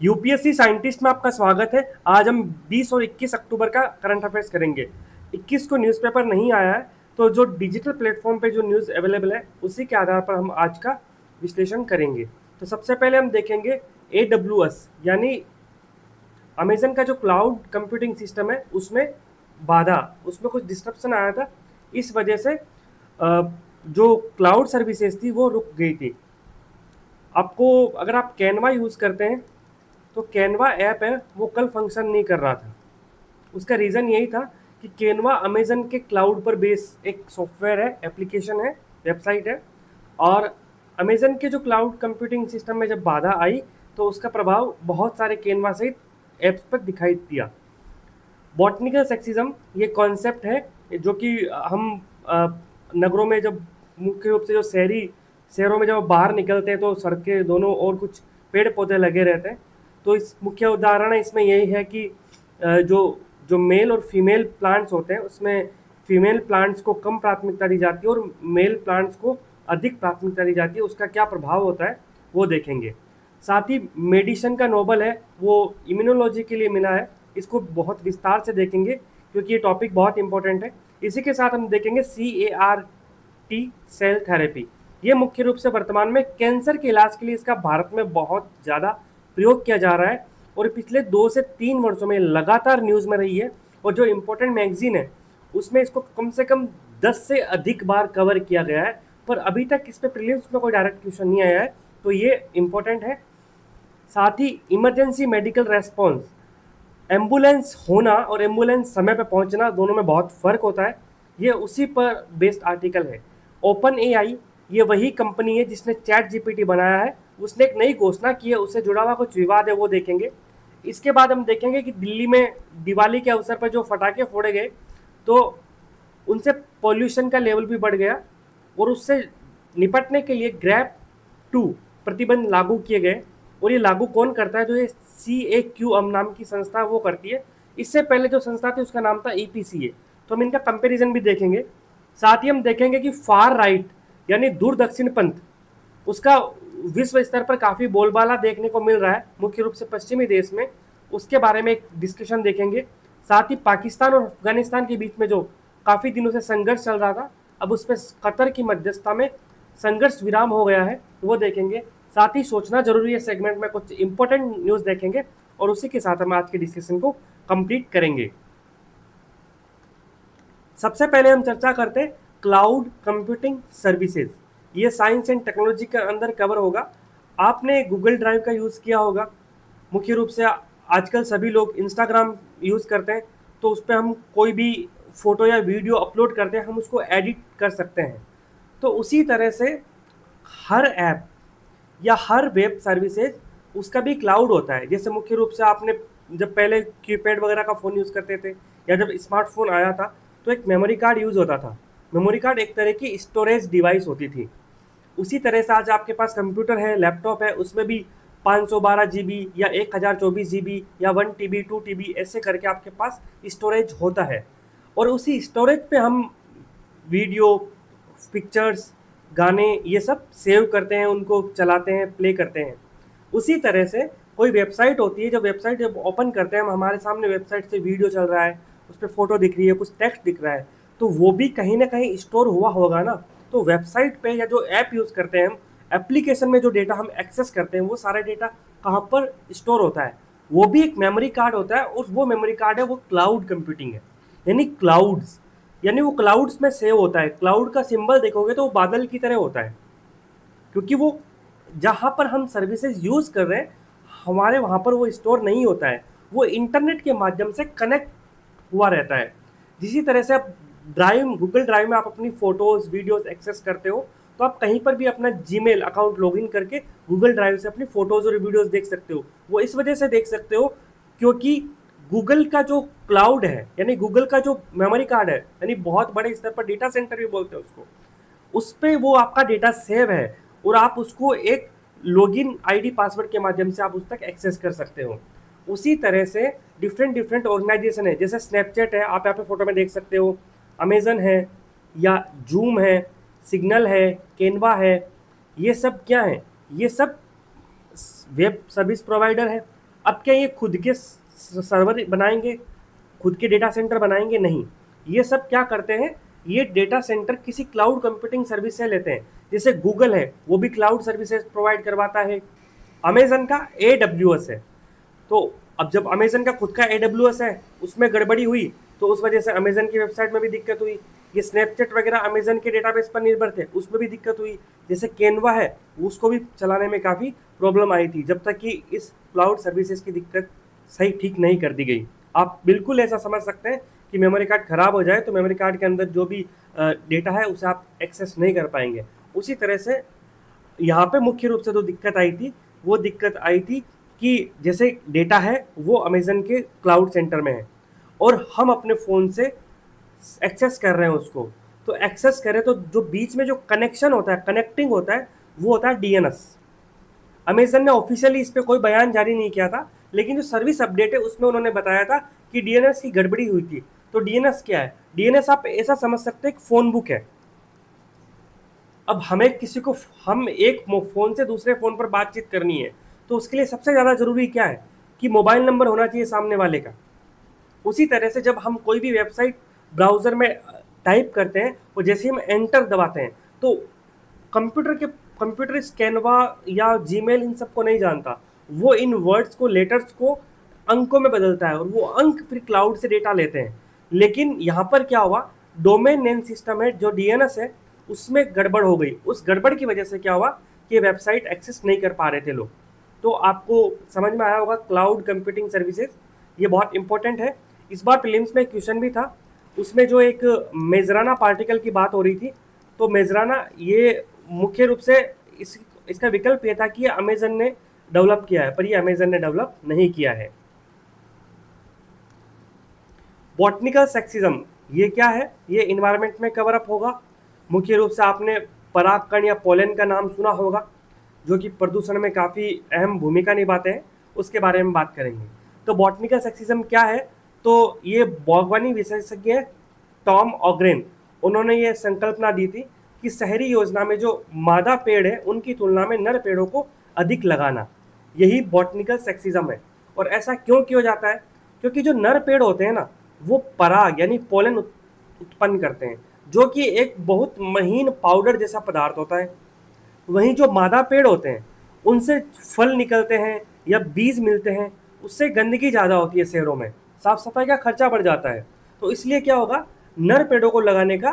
UPSC scientist में आपका स्वागत है। आज हम 20 और 21 अक्टूबर का करंट अफेयर्स करेंगे। 21 को न्यूज़पेपर नहीं आया है, तो जो डिजिटल प्लेटफॉर्म पे जो न्यूज़ अवेलेबल है उसी के आधार पर हम आज का विश्लेषण करेंगे। तो सबसे पहले हम देखेंगे AWS यानी अमेजन का जो क्लाउड कंप्यूटिंग सिस्टम है उसमें बाधा, उसमें कुछ डिस्ट्रप्शन आया था। इस वजह से जो क्लाउड सर्विसेज थी वो रुक गई थी। आपको अगर आप कैनवा यूज़ करते हैं तो कैनवा ऐप है वो कल फंक्शन नहीं कर रहा था। उसका रीज़न यही था कि कैनवा अमेजन के क्लाउड पर बेस एक सॉफ्टवेयर है, एप्लीकेशन है, वेबसाइट है, और अमेजन के जो क्लाउड कंप्यूटिंग सिस्टम में जब बाधा आई तो उसका प्रभाव बहुत सारे कैनवा सहित ऐप्स पर दिखाई दिया। बॉटनिकल सेक्सिज्म ये कॉन्सेप्ट है जो कि हम नगरों में जब मुख्य रूप से जो शहरों में जब बाहर निकलते हैं तो सड़कें दोनों और कुछ पेड़ पौधे लगे रहते हैं। तो इस मुख्य उदाहरण इसमें यही है कि जो जो मेल और फीमेल प्लांट्स होते हैं उसमें फीमेल प्लांट्स को कम प्राथमिकता दी जाती है और मेल प्लांट्स को अधिक प्राथमिकता दी जाती है। उसका क्या प्रभाव होता है वो देखेंगे। साथ ही मेडिसिन का नोबल है वो इम्यूनोलॉजी के लिए मिला है, इसको बहुत विस्तार से देखेंगे क्योंकि ये टॉपिक बहुत इंपॉर्टेंट है। इसी के साथ हम देखेंगे CAR-T सेल थेरेपी। ये मुख्य रूप से वर्तमान में कैंसर के इलाज के लिए इसका भारत में बहुत ज़्यादा प्रयोग किया जा रहा है और पिछले 2 से 3 वर्षों में लगातार न्यूज़ में रही है। और जो इम्पोर्टेंट मैगजीन है उसमें इसको कम से कम 10 से अधिक बार कवर किया गया है, पर अभी तक इस पर प्रीलिम्स में कोई डायरेक्ट क्वेश्चन नहीं आया है, तो ये इम्पोर्टेंट है। साथ ही इमरजेंसी मेडिकल रेस्पॉन्स, एम्बुलेंस होना और एम्बुलेंस समय पर पहुंचना दोनों में बहुत फ़र्क होता है, ये उसी पर बेस्ड आर्टिकल है। ओपन AI ये वही कंपनी है जिसने ChatGPT बनाया है, उसने एक नई घोषणा की है, उससे जुड़ा हुआ कुछ विवाद है वो देखेंगे। इसके बाद हम देखेंगे कि दिल्ली में दिवाली के अवसर पर जो पटाखे फोड़े गए तो उनसे पॉल्यूशन का लेवल भी बढ़ गया और उससे निपटने के लिए GRAP-2 प्रतिबंध लागू किए गए। और ये लागू कौन करता है? जो ये CAQM नाम की संस्था वो करती है। इससे पहले जो संस्था थी उसका नाम था EPCA। तो हम इनका कंपैरिजन भी देखेंगे। साथ ही हम देखेंगे कि फार राइट यानी दूर दक्षिण पंथ, उसका विश्व स्तर पर काफ़ी बोलबाला देखने को मिल रहा है, मुख्य रूप से पश्चिमी देश में। उसके बारे में एक डिस्कशन देखेंगे। साथ ही पाकिस्तान और अफगानिस्तान के बीच में जो काफ़ी दिनों से संघर्ष चल रहा था, अब उस पर कतर की मध्यस्थता में संघर्ष विराम हो गया है, वो देखेंगे। साथ ही सोचना जरूरी है सेगमेंट में कुछ इंपॉर्टेंट न्यूज़ देखेंगे और उसी के साथ हम आज के डिस्कशन को कंप्लीट करेंगे। सबसे पहले हम चर्चा करते हैं क्लाउड कंप्यूटिंग सर्विसेज। ये साइंस एंड टेक्नोलॉजी के अंदर कवर होगा। आपने गूगल ड्राइव का यूज़ किया होगा, मुख्य रूप से आजकल सभी लोग इंस्टाग्राम यूज़ करते हैं, तो उस पर हम कोई भी फ़ोटो या वीडियो अपलोड करते हैं हम उसको एडिट कर सकते हैं। तो उसी तरह से हर ऐप या हर वेब सर्विसेज उसका भी क्लाउड होता है। जैसे मुख्य रूप से आपने जब पहले कीपैड वगैरह का फ़ोन यूज़ करते थे या जब स्मार्टफोन आया था तो एक मेमोरी कार्ड यूज़ होता था। मेमोरी कार्ड एक तरह की स्टोरेज डिवाइस होती थी। उसी तरह से आज आपके पास कंप्यूटर है, लैपटॉप है, उसमें भी 512 GB या 1024 GB या 1 TB 2 TB ऐसे करके आपके पास स्टोरेज होता है। और उसी स्टोरेज पे हम वीडियो, पिक्चर्स, गाने ये सब सेव करते हैं, उनको चलाते हैं, प्ले करते हैं। उसी तरह से कोई वेबसाइट होती है, जब वेबसाइट जब ओपन करते हैं हम, हमारे सामने वेबसाइट से वीडियो चल रहा है, उस पर फोटो दिख रही है, कुछ टेक्स्ट दिख रहा है, तो वो भी कहीं ना कहीं स्टोर हुआ होगा ना। तो वेबसाइट पे या जो ऐप यूज़ करते हैं हम, एप्लीकेशन में जो डेटा हम एक्सेस करते हैं वो सारा डेटा कहाँ पर स्टोर होता है? वो भी एक मेमोरी कार्ड होता है और वो मेमोरी कार्ड है वो क्लाउड कंप्यूटिंग है। यानी क्लाउड्स, यानी वो क्लाउड्स में सेव होता है। क्लाउड का सिंबल देखोगे तो वो बादल की तरह होता है, क्योंकि वो जहाँ पर हम सर्विसेज यूज़ कर रहे हैं हमारे वहाँ पर वो स्टोर नहीं होता है, वो इंटरनेट के माध्यम से कनेक्ट हुआ रहता है। जिसी तरह से आप गूगल ड्राइव में आप अपनी फ़ोटोज़, वीडियोज़ एक्सेस करते हो, तो आप कहीं पर भी अपना जीमेल अकाउंट लॉगिन करके गूगल ड्राइव से अपनी फ़ोटोज़ और वीडियोज़ देख सकते हो। वो इस वजह से देख सकते हो क्योंकि गूगल का जो क्लाउड है यानी गूगल का जो मेमोरी कार्ड है, यानी बहुत बड़े स्तर पर डेटा सेंटर भी बोलते हैं उसको, उस पर वो आपका डेटा सेव है और आप उसको एक लॉगिन आईडी पासवर्ड के माध्यम से आप उस तक एक्सेस कर सकते हो। उसी तरह से डिफरेंट ऑर्गेनाइजेशन है, जैसे स्नैपचैट है, आप यहाँ पे फोटो में देख सकते हो, अमेजन है या जूम है, सिग्नल है, कैनवा है, ये सब क्या है? ये सब वेब सर्विस प्रोवाइडर है। अब क्या ये खुद के सर्वर बनाएंगे, खुद के डेटा सेंटर बनाएंगे? नहीं, ये सब क्या करते हैं, ये डेटा सेंटर किसी क्लाउड कंप्यूटिंग सर्विस से लेते हैं। जैसे गूगल है, वो भी क्लाउड सर्विसेज प्रोवाइड करवाता है। अमेजन का AWS है। तो अब जब अमेजन का खुद का AWS है, उसमें गड़बड़ी हुई तो उस वजह से अमेजन की वेबसाइट में भी दिक्कत हुई। ये स्नैपचैट वगैरह अमेजन के डेटाबेस पर निर्भर थे, उसमें भी दिक्कत हुई। जैसे कैनवा है, उसको भी चलाने में काफ़ी प्रॉब्लम आई थी, जब तक कि इस क्लाउड सर्विसेज की दिक्कत सही ठीक नहीं कर दी गई। आप बिल्कुल ऐसा समझ सकते हैं कि मेमोरी कार्ड खराब हो जाए तो मेमोरी कार्ड के अंदर जो भी डेटा है उसे आप एक्सेस नहीं कर पाएंगे। उसी तरह से यहाँ पे मुख्य रूप से जो दिक्कत आई थी, वो दिक्कत आई थी कि जैसे डेटा है वो अमेजन के क्लाउड सेंटर में है और हम अपने फ़ोन से एक्सेस कर रहे हैं उसको। तो एक्सेस करें तो जो बीच में जो कनेक्शन होता है, कनेक्टिंग होता है, वो होता है DNS। अमेजन ने ऑफिशियली इस पर कोई बयान जारी नहीं किया था, लेकिन जो सर्विस अपडेट है उसमें उन्होंने बताया था कि DNS की गड़बड़ी हुई थी। तो DNS क्या है? DNS आप ऐसा समझ सकते हैं कि फ़ोन बुक है। अब हमें किसी को, हम एक फ़ोन से दूसरे फ़ोन पर बातचीत करनी है, तो उसके लिए सबसे ज़्यादा ज़रूरी क्या है कि मोबाइल नंबर होना चाहिए सामने वाले का। उसी तरह से जब हम कोई भी वेबसाइट ब्राउज़र में टाइप करते हैं और जैसे ही हम एंटर दबाते हैं तो कंप्यूटर इस कैनवा या जीमेल इन सबको नहीं जानता। वो इन वर्ड्स को, लेटर्स को अंकों में बदलता है और वो अंक फिर क्लाउड से डेटा लेते हैं। लेकिन यहाँ पर क्या हुआ, डोमेन नेम सिस्टम है जो DNS है, उसमें गड़बड़ हो गई। उस गड़बड़ की वजह से क्या हुआ कि वेबसाइट एक्सेस नहीं कर पा रहे थे लोग। तो आपको समझ में आया होगा क्लाउड कंप्यूटिंग सर्विसेज ये बहुत इंपॉर्टेंट है। इस बार प्रीलिम्स में एक क्वेश्चन भी था, उसमें जो एक मेजराना पार्टिकल की बात हो रही थी। तो मेजराना ये मुख्य रूप से इसका विकल्प ये था कि अमेजन ने डेवलप किया है, पर ये अमेजन ने डेवलप नहीं किया है। बॉटनिकल सेक्सिज्म ये क्या है? ये इन्वायरमेंट में कवर अप होगा। मुख्य रूप से आपने परागकण या पोलन का नाम सुना होगा, जो कि प्रदूषण में काफ़ी अहम भूमिका निभाते हैं, उसके बारे में बात करेंगे। तो बॉटनिकल सेक्सिज्म क्या है? तो ये बागवानी विशेषज्ञ टॉम ऑग्रेन, उन्होंने ये संकल्पना दी थी कि शहरी योजना में जो मादा पेड़ है उनकी तुलना में नर पेड़ों को अधिक लगाना, यही बॉटनिकल सेक्सिज्म है। और ऐसा क्यों किया जाता है? क्योंकि जो नर पेड़ होते हैं ना, वो पराग यानी पोलन उत्पन्न करते हैं, जो कि एक बहुत महीन पाउडर जैसा पदार्थ होता है। वहीं जो मादा पेड़ होते हैं उनसे फल निकलते हैं या बीज मिलते हैं, उससे गंदगी ज़्यादा होती है शहरों में, साफ सफाई का खर्चा बढ़ जाता है। तो इसलिए क्या होगा, नर पेड़ों को लगाने का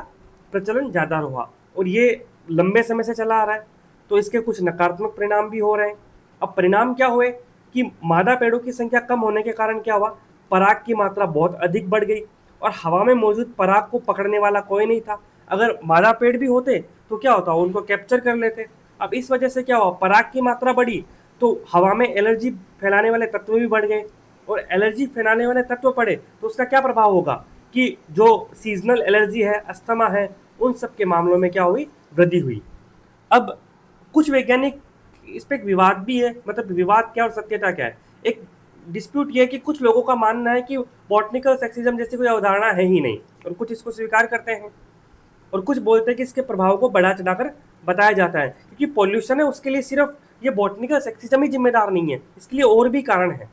प्रचलन ज़्यादा हुआ और ये लंबे समय से चला आ रहा है। तो इसके कुछ नकारात्मक परिणाम भी हो रहे हैं। अब परिणाम क्या हुए कि मादा पेड़ों की संख्या कम होने के कारण क्या हुआ, पराग की मात्रा बहुत अधिक बढ़ गई और हवा में मौजूद पराग को पकड़ने वाला कोई नहीं था। अगर मादा पेड़ भी होते तो क्या होता, उनको कैप्चर कर लेते। अब इस वजह से क्या हुआ, पराग की मात्रा बढ़ी तो हवा में एलर्जी फैलाने वाले तत्व भी बढ़ गए और एलर्जी फैलाने वाले तत्व पड़े तो उसका क्या प्रभाव होगा कि जो सीजनल एलर्जी है, अस्थमा है, उन सब के मामलों में क्या हुई, वृद्धि हुई। अब कुछ वैज्ञानिक इस पर एक विवाद भी है, मतलब विवाद क्या और सत्यता क्या है। एक डिस्प्यूट ये है कि कुछ लोगों का मानना है कि बॉटनिकल सेक्सिज्म जैसी कोई अवधारणा है ही नहीं, और कुछ इसको स्वीकार करते हैं और कुछ बोलते हैं कि इसके प्रभाव को बढ़ा चढ़ाकर बताया जाता है, क्योंकि पॉल्यूशन है उसके लिए सिर्फ ये बॉटनिकल सेक्सिज्म ही जिम्मेदार नहीं है, इसके लिए और भी कारण है।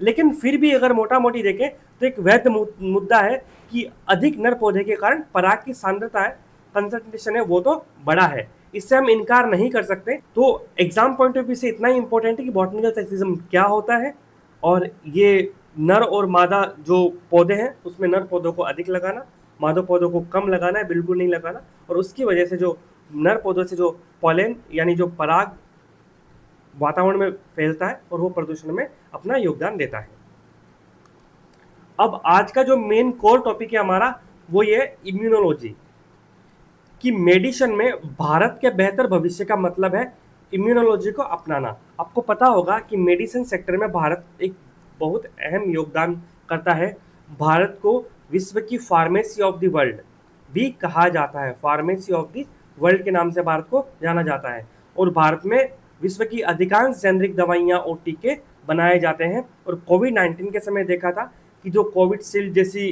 लेकिन फिर भी अगर मोटा मोटी देखें तो एक वैध मुद्दा है कि अधिक नर पौधे के कारण पराग की सांद्रता है, कंसंट्रेशन है, वो तो बड़ा है, इससे हम इनकार नहीं कर सकते। तो एग्जाम पॉइंट ऑफ व्यू से इतना ही इंपॉर्टेंट है कि बॉटनिकल सेक्सिज्म क्या होता है, और ये नर और मादा जो पौधे हैं उसमें नर पौधों को अधिक लगाना, मादा पौधों को कम लगाना है, बिल्कुल नहीं लगाना, और उसकी वजह से जो नर पौधों से जो पॉलन यानी जो पराग वातावरण में फैलता है और वो प्रदूषण में अपना योगदान देता है। अब आज का जो मेन कोर टॉपिक है हमारा वो ये इम्यूनोलॉजी कि मेडिसिन में भारत के बेहतर भविष्य का मतलब है इम्यूनोलॉजी को अपनाना। आपको पता होगा कि मेडिसिन सेक्टर में भारत एक बहुत अहम योगदान करता है। भारत को विश्व की फार्मेसी ऑफ द वर्ल्ड भी कहा जाता है, फार्मेसी ऑफ द वर्ल्ड के नाम से भारत को जाना जाता है। और भारत में विश्व की अधिकांश जेनरिक दवाइयाँ और टीके बनाए जाते हैं। और कोविड-19 के समय देखा था कि जो कोविशील्ड जैसी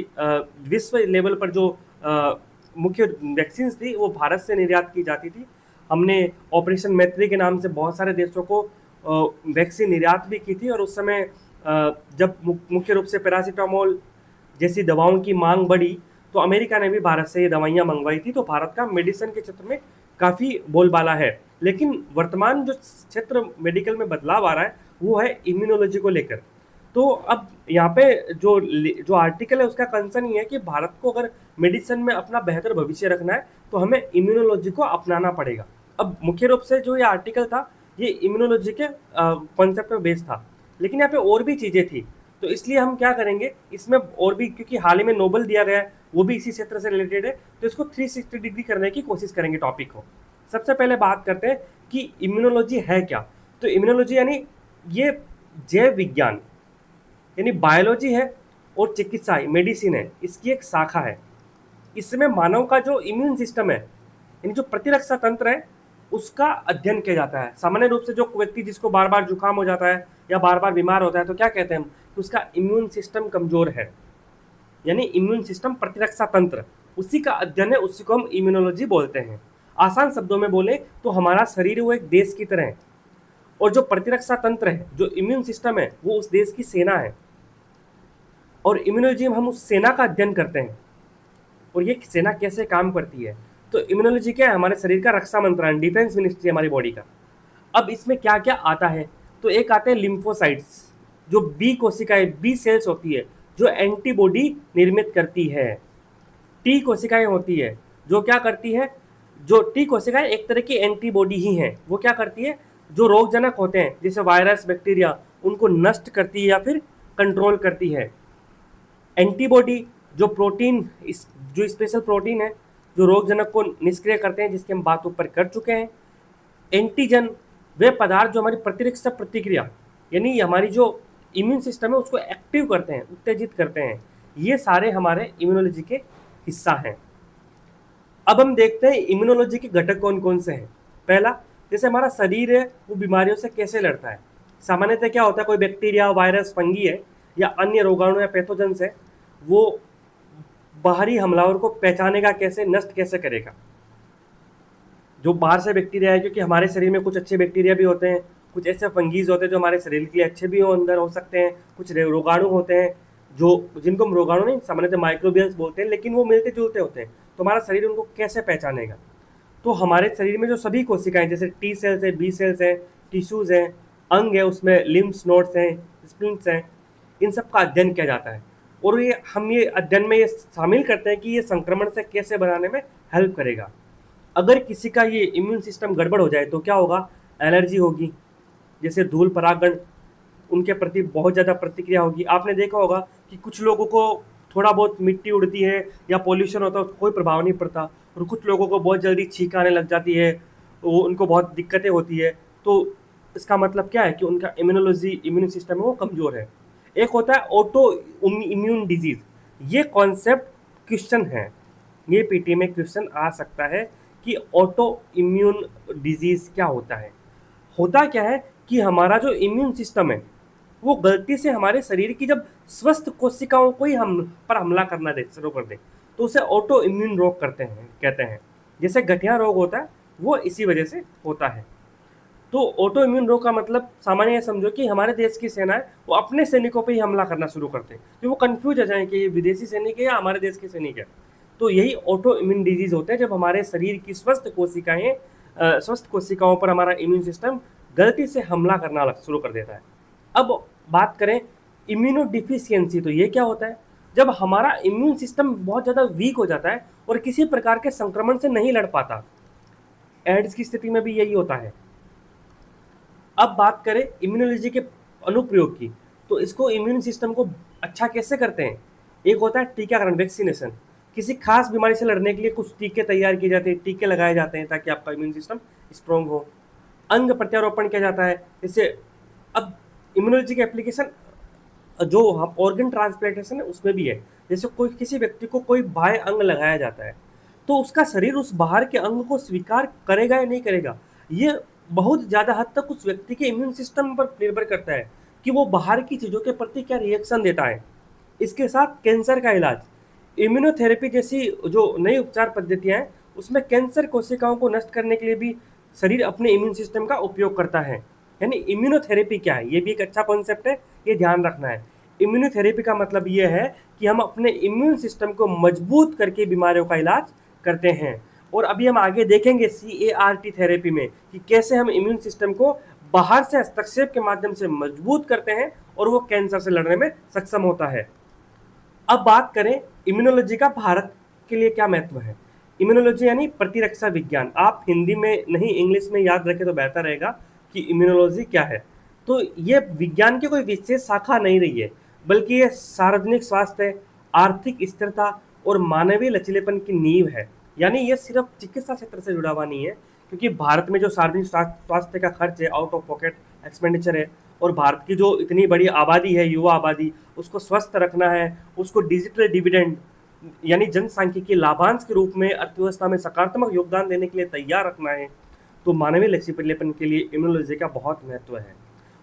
विश्व लेवल पर जो मुख्य वैक्सीन थी वो भारत से निर्यात की जाती थी। हमने ऑपरेशन मैत्री के नाम से बहुत सारे देशों को वैक्सीन निर्यात भी की थी, और उस समय जब मुख्य रूप से पैरासीटामोल जैसी दवाओं की मांग बढ़ी तो अमेरिका ने भी भारत से ये दवाइयाँ मंगवाई थी। तो भारत का मेडिसिन के क्षेत्र में काफ़ी बोलबाला है। लेकिन वर्तमान जो क्षेत्र मेडिकल में बदलाव आ रहा है वो है इम्यूनोलॉजी को लेकर। तो अब यहाँ पे जो आर्टिकल है उसका कंसर्न ये है कि भारत को अगर मेडिसिन में अपना बेहतर भविष्य रखना है तो हमें इम्यूनोलॉजी को अपनाना पड़ेगा। अब मुख्य रूप से जो ये आर्टिकल था ये इम्यूनोलॉजी के कॉन्सेप्ट में बेस्ड था, लेकिन यहाँ पे और भी चीज़ें थी। तो इसलिए हम क्या करेंगे इसमें और भी, क्योंकि हाल ही में नोबेल दिया गया है वो भी इसी क्षेत्र से रिलेटेड है, तो इसको 360 डिग्री करने की कोशिश करेंगे टॉपिक को। सबसे पहले बात करते हैं कि इम्यूनोलॉजी है क्या। तो इम्यूनोलॉजी यानी ये जैव विज्ञान यानी बायोलॉजी है और चिकित्सा मेडिसिन है, इसकी एक शाखा है। इसमें मानव का जो इम्यून सिस्टम है यानी जो प्रतिरक्षा तंत्र है उसका अध्ययन किया जाता है। सामान्य रूप से जो व्यक्ति जिसको बार बार जुकाम हो जाता है या बार बार बीमार होता है तो क्या कहते हैं हम कि उसका इम्यून सिस्टम कमजोर है, यानी इम्यून सिस्टम प्रतिरक्षा तंत्र उसी का अध्ययन है, उसी को हम इम्यूनोलॉजी बोलते हैं। आसान शब्दों में बोले तो हमारा शरीर वो एक देश की तरह है, और जो प्रतिरक्षा तंत्र है जो इम्यून सिस्टम है वो उस देश की सेना है, और इम्यूनोलॉजी में हम उस सेना का अध्ययन करते हैं और ये सेना कैसे काम करती है। तो इम्यूनोलॉजी क्या है, हमारे शरीर का रक्षा मंत्रालय, डिफेंस मिनिस्ट्री हमारी बॉडी का। अब इसमें क्या क्या आता है, तो एक आते हैं लिम्फोसाइट्स, जो बी कोशिकाएं, बी सेल्स होती है जो एंटीबॉडी निर्मित करती है। टी कोशिकाएं होती है जो क्या करती है, जो टी कोशिकाएं एक तरह की एंटीबॉडी ही हैं, वो क्या करती है जो रोगजनक होते हैं जैसे वायरस बैक्टीरिया उनको नष्ट करती है या फिर कंट्रोल करती है। एंटीबॉडी जो प्रोटीन, जो स्पेशल प्रोटीन है जो रोगजनक को निष्क्रिय करते हैं, जिसकी हम बात ऊपर कर चुके हैं। एंटीजन वे पदार्थ जो हमारी प्रतिरक्षा प्रतिक्रिया यानी हमारी जो इम्यून सिस्टम है उसको एक्टिव करते हैं, उत्तेजित करते हैं। ये सारे हमारे इम्यूनोलॉजी के हिस्सा हैं। अब हम देखते हैं इम्यूनोलॉजी के घटक कौन कौन से हैं। पहला, जैसे हमारा शरीर है वो बीमारियों से कैसे लड़ता है। सामान्यतः क्या होता है, कोई बैक्टीरिया, वायरस, फंगी है या अन्य रोगाणु या पैथोजेंस है, वो बाहरी हमलावर को पहचानेगा कैसे, नष्ट कैसे करेगा। जो बाहर से बैक्टीरिया है, क्योंकि हमारे शरीर में कुछ अच्छे बैक्टीरिया भी होते हैं, कुछ ऐसे फंगीज होते हैं जो हमारे शरीर के लिए अच्छे भी हो अंदर हो सकते हैं, कुछ रोगाणु होते हैं जो जिनको हम रोगाणु नहीं सामान्यतः माइक्रोबियल्स बोलते हैं, लेकिन वो मिलते जुलते होते हैं। तो हमारा शरीर उनको कैसे पहचानेगा। तो हमारे शरीर में जो सभी कोशिकाएं जैसे टी सेल्स है, बी सेल्स हैं, टिश्यूज़ हैं, अंग है, उसमें लिम्स नोड्स हैं, स्प्लिंट्स हैं, इन सब का अध्ययन किया जाता है। और हम ये अध्ययन में ये शामिल करते हैं कि ये संक्रमण से कैसे बनाने में हेल्प करेगा। अगर किसी का ये इम्यून सिस्टम गड़बड़ हो जाए तो क्या होगा, एलर्जी होगी, जैसे धूल परागण उनके प्रति बहुत ज़्यादा प्रतिक्रिया होगी। आपने देखा होगा कि कुछ लोगों को थोड़ा बहुत मिट्टी उड़ती है या पोल्यूशन होता है उसको कोई प्रभाव नहीं पड़ता, और कुछ लोगों को बहुत जल्दी छींक आने लग जाती है, वो उनको बहुत दिक्कतें होती है। तो इसका मतलब क्या है कि उनका इम्यून सिस्टम है वो कमज़ोर है। एक होता है ऑटो इम्यून डिजीज़, ये कॉन्सेप्ट क्वेश्चन है, ये पीटी में क्वेश्चन आ सकता है कि ऑटो इम्यून डिजीज़ क्या होता है। होता क्या है कि हमारा जो इम्यून सिस्टम है वो गलती से हमारे शरीर की जब स्वस्थ कोशिकाओं को ही हम पर हमला करना शुरू कर दे तो उसे ऑटो इम्यून रोग कहते हैं। जैसे गठिया रोग होता है वो इसी वजह से होता है। तो ऑटो इम्यून रोग का मतलब सामान्य समझो कि हमारे देश की सेना है वो अपने सैनिकों पर ही हमला करना शुरू करते हैं, तो वो कन्फ्यूज हो जाए कि ये विदेशी सैनिक है या हमारे देश के सैनिक है। तो यही ऑटो इम्यून डिजीज़ होते हैं जब हमारे शरीर की स्वस्थ कोशिकाओं पर हमारा इम्यून सिस्टम गलती से हमला करना शुरू कर देता है। अब बात करें इम्यूनो डिफिशियंसी, तो ये क्या होता है, जब हमारा इम्यून सिस्टम बहुत ज़्यादा वीक हो जाता है और किसी प्रकार के संक्रमण से नहीं लड़ पाता। एड्स की स्थिति में भी यही होता है। अब बात करें इम्यूनोलॉजी के अनुप्रयोग की, तो इसको इम्यून सिस्टम को अच्छा कैसे करते हैं। एक होता है टीकाकरण, वैक्सीनेशन, किसी खास बीमारी से लड़ने के लिए कुछ टीके तैयार किए जाते हैं, टीके लगाए जाते हैं ताकि आपका इम्यून सिस्टम स्ट्रॉन्ग हो। अंग प्रत्यारोपण किया जाता है, जैसे अब इम्यूनोलॉजी की एप्लीकेशन जो हम ऑर्गन ट्रांसप्लांटेशन है उसमें भी है। जैसे कोई किसी व्यक्ति को कोई बाह्य अंग लगाया जाता है तो उसका शरीर उस बाहर के अंग को स्वीकार करेगा या नहीं करेगा, ये बहुत ज़्यादा हद तक उस व्यक्ति के इम्यून सिस्टम पर निर्भर करता है कि वो बाहर की चीज़ों के प्रति क्या रिएक्शन देता है। इसके साथ कैंसर का इलाज, इम्यूनोथेरेपी जैसी जो नई उपचार पद्धतियाँ हैं उसमें कैंसर कोशिकाओं को नष्ट करने के लिए भी शरीर अपने इम्यून सिस्टम का उपयोग करता है। यानी इम्यूनोथेरेपी क्या है, ये भी एक अच्छा कॉन्सेप्ट है, ये ध्यान रखना है। इम्यूनोथेरेपी का मतलब ये है कि हम अपने इम्यून सिस्टम को मजबूत करके बीमारियों का इलाज करते हैं। और अभी हम आगे देखेंगे CAR-T थेरेपी में कि कैसे हम इम्यून सिस्टम को बाहर से हस्तक्षेप के माध्यम से मजबूत करते हैं और वो कैंसर से लड़ने में सक्षम होता है। अब बात करें इम्यूनोलॉजी का भारत के लिए क्या महत्व है। इम्यूनोलॉजी यानी प्रतिरक्षा विज्ञान, आप हिंदी में नहीं इंग्लिश में याद रखें तो बेहतर रहेगा कि इम्यूनोलॉजी क्या है। तो ये विज्ञान की कोई विशेष शाखा नहीं रही है, बल्कि ये सार्वजनिक स्वास्थ्य, आर्थिक स्थिरता और मानवीय लचीलेपन की नींव है। यानी ये सिर्फ चिकित्सा क्षेत्र से जुड़ा हुआ नहीं है, क्योंकि भारत में जो सार्वजनिक स्वास्थ्य का खर्च है, आउट ऑफ पॉकेट एक्सपेंडिचर है, और भारत की जो इतनी बड़ी आबादी है, युवा आबादी, उसको स्वस्थ रखना है, उसको डिजिटल डिविडेंड यानी जनसांख्यिकीय लाभांश के रूप में अर्थव्यवस्था में सकारात्मक योगदान देने के लिए तैयार रखना है, तो मानवीय लचीलेपन के लिए इम्यूनोलॉजी का बहुत महत्व है।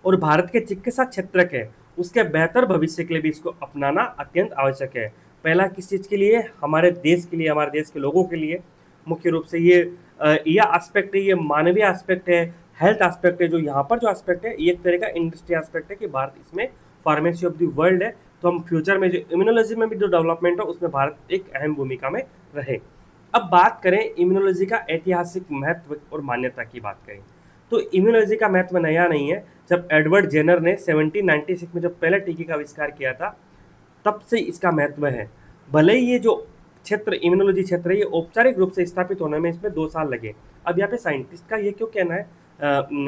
और भारत के चिकित्सा क्षेत्र के उसके बेहतर भविष्य के लिए भी इसको अपनाना अत्यंत आवश्यक है। पहला किस चीज़ के लिए, हमारे देश के लिए, हमारे देश के लोगों के लिए मुख्य रूप से ये एस्पेक्ट है, ये मानवीय एस्पेक्ट है, हेल्थ एस्पेक्ट है। जो यहाँ पर जो एस्पेक्ट है, ये एक तरह का इंडस्ट्री एस्पेक्ट है कि भारत इसमें फार्मेसी ऑफ द वर्ल्ड है, तो हम फ्यूचर में जो इम्यूनोलॉजी में भी जो डेवलपमेंट हो उसमें भारत एक अहम भूमिका में रहे। अब बात करें इम्यूनोलॉजी का ऐतिहासिक महत्व और मान्यता की बात करें, तो इम्यूनोलॉजी का महत्व नया नहीं है। जब एडवर्ड जेनर ने 1796 में जब पहले टीके का आविष्कार किया था, तब से इसका महत्व है। भले ही ये जो क्षेत्र इम्यूनोलॉजी क्षेत्र है, ये औपचारिक रूप से स्थापित होने में इसमें 2 साल लगे। अब यहाँ पे साइंटिस्ट का ये क्यों कहना है,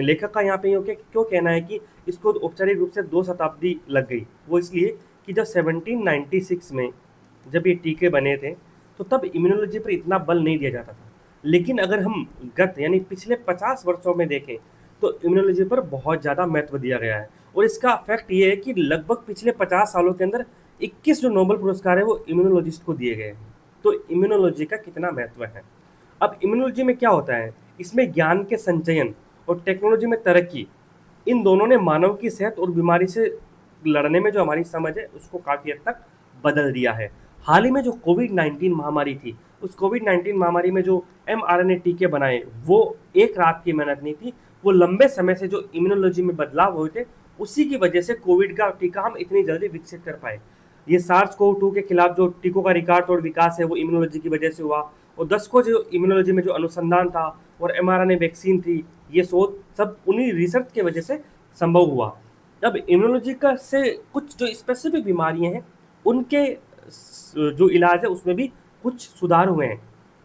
लेखक का यहाँ पे क्यों कहना है कि इसको औपचारिक रूप से 2 शताब्दी लग गई, वो इसलिए कि जब 1796 में जब ये टीके बने थे, तो तब इम्यूनोलॉजी पर इतना बल नहीं दिया जाता था। लेकिन अगर हम गत यानी पिछले 50 वर्षों में देखें, तो इम्यूनोलॉजी पर बहुत ज़्यादा महत्व दिया गया है। और इसका फैक्ट ये है कि लगभग पिछले 50 सालों के अंदर 21 जो नोबेल पुरस्कार है वो इम्यूनोलॉजिस्ट को दिए गए हैं। तो इम्यूनोलॉजी का कितना महत्व है। अब इम्यूनोलॉजी में क्या होता है, इसमें ज्ञान के संचयन और टेक्नोलॉजी में तरक्की, इन दोनों ने मानव की सेहत और बीमारी से लड़ने में जो हमारी समझ है उसको काफ़ी हद तक बदल दिया है। हाल ही में जो कोविड-19 महामारी थी, उस कोविड-19 महामारी में जो mRNA टीके बनाए, वो एक रात की मेहनत नहीं थी, वो लंबे समय से जो इम्यूनोलॉजी में बदलाव हुए थे, उसी की वजह से कोविड का टीका हम इतनी जल्दी विकसित कर पाए। ये SARS-CoV-2 के खिलाफ जो टीकों का रिकॉर्ड तोड़ विकास है, वो इम्यूनोलॉजी की वजह से हुआ। और 10 को जो इम्यूनोलॉजी में जो अनुसंधान था और mRNA वैक्सीन थी, ये शोध सब उन्हीं रिसर्च की वजह से संभव हुआ। अब इम्यूनोलॉजी का से कुछ जो स्पेसिफिक बीमारियां हैं, उनके जो इलाज है उसमें भी कुछ सुधार हुए हैं,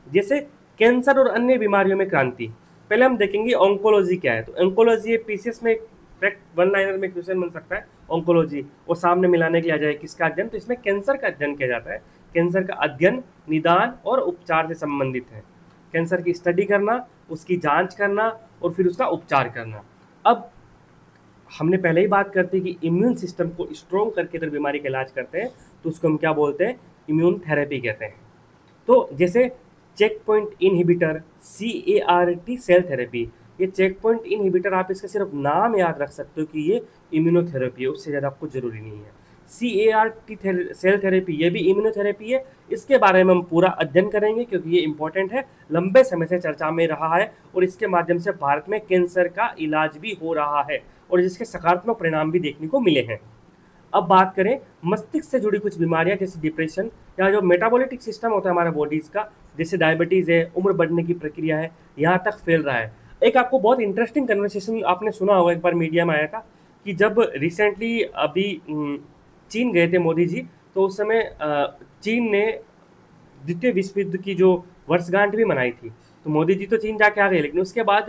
जैसे कैंसर और अन्य बीमारियों में क्रांति। पहले हम देखेंगे ऑन्कोलॉजी क्या है। तो ऑन्कोलॉजी पीसीएस में फैक्ट 1 लाइनर में क्वेश्चन बन सकता है। ऑन्कोलॉजी और सामने मिलाने के लिए आ जाए किसका अध्ययन, तो इसमें कैंसर का अध्ययन किया जाता है। कैंसर का अध्ययन, निदान और उपचार से संबंधित है। कैंसर की स्टडी करना, उसकी जांच करना और फिर उसका उपचार करना। अब हमने पहले ही बात करती कि इम्यून सिस्टम को स्ट्रॉन्ग करके अगर बीमारी का इलाज करते हैं तो उसको हम क्या बोलते हैं, इम्यून थेरेपी कहते हैं। तो जैसे check point inhibitor, CAR-T cell therapy, ये चेक पॉइंट इनहिबिटर आप इसका सिर्फ नाम याद रख सकते हो कि ये इम्यूनोथेरेपी है, उससे ज़्यादा आपको जरूरी नहीं है। CAR-T सेल थेरेपी ये भी इम्यूनोथेरेपी है। इसके बारे में हम पूरा अध्ययन करेंगे क्योंकि ये इंपॉर्टेंट है, लंबे समय से चर्चा में रहा है और इसके माध्यम से भारत में कैंसर का इलाज भी हो रहा है और जिसके सकारात्मक परिणाम भी देखने को मिले हैं। अब बात करें मस्तिष्क से जुड़ी कुछ बीमारियां जैसे डिप्रेशन या जो मेटाबॉलिक सिस्टम होता है हमारे बॉडीज़ का, जैसे डायबिटीज़ है, उम्र बढ़ने की प्रक्रिया है, यहाँ तक फैल रहा है। एक आपको बहुत इंटरेस्टिंग कन्वर्सेशन आपने सुना होगा, एक बार मीडिया में आया था कि जब रिसेंटली अभी चीन गए थे मोदी जी, तो उस समय चीन ने द्वितीय विश्व युद्ध की जो वर्षगांठ भी मनाई थी। तो मोदी जी तो चीन जाके आ गए, लेकिन उसके बाद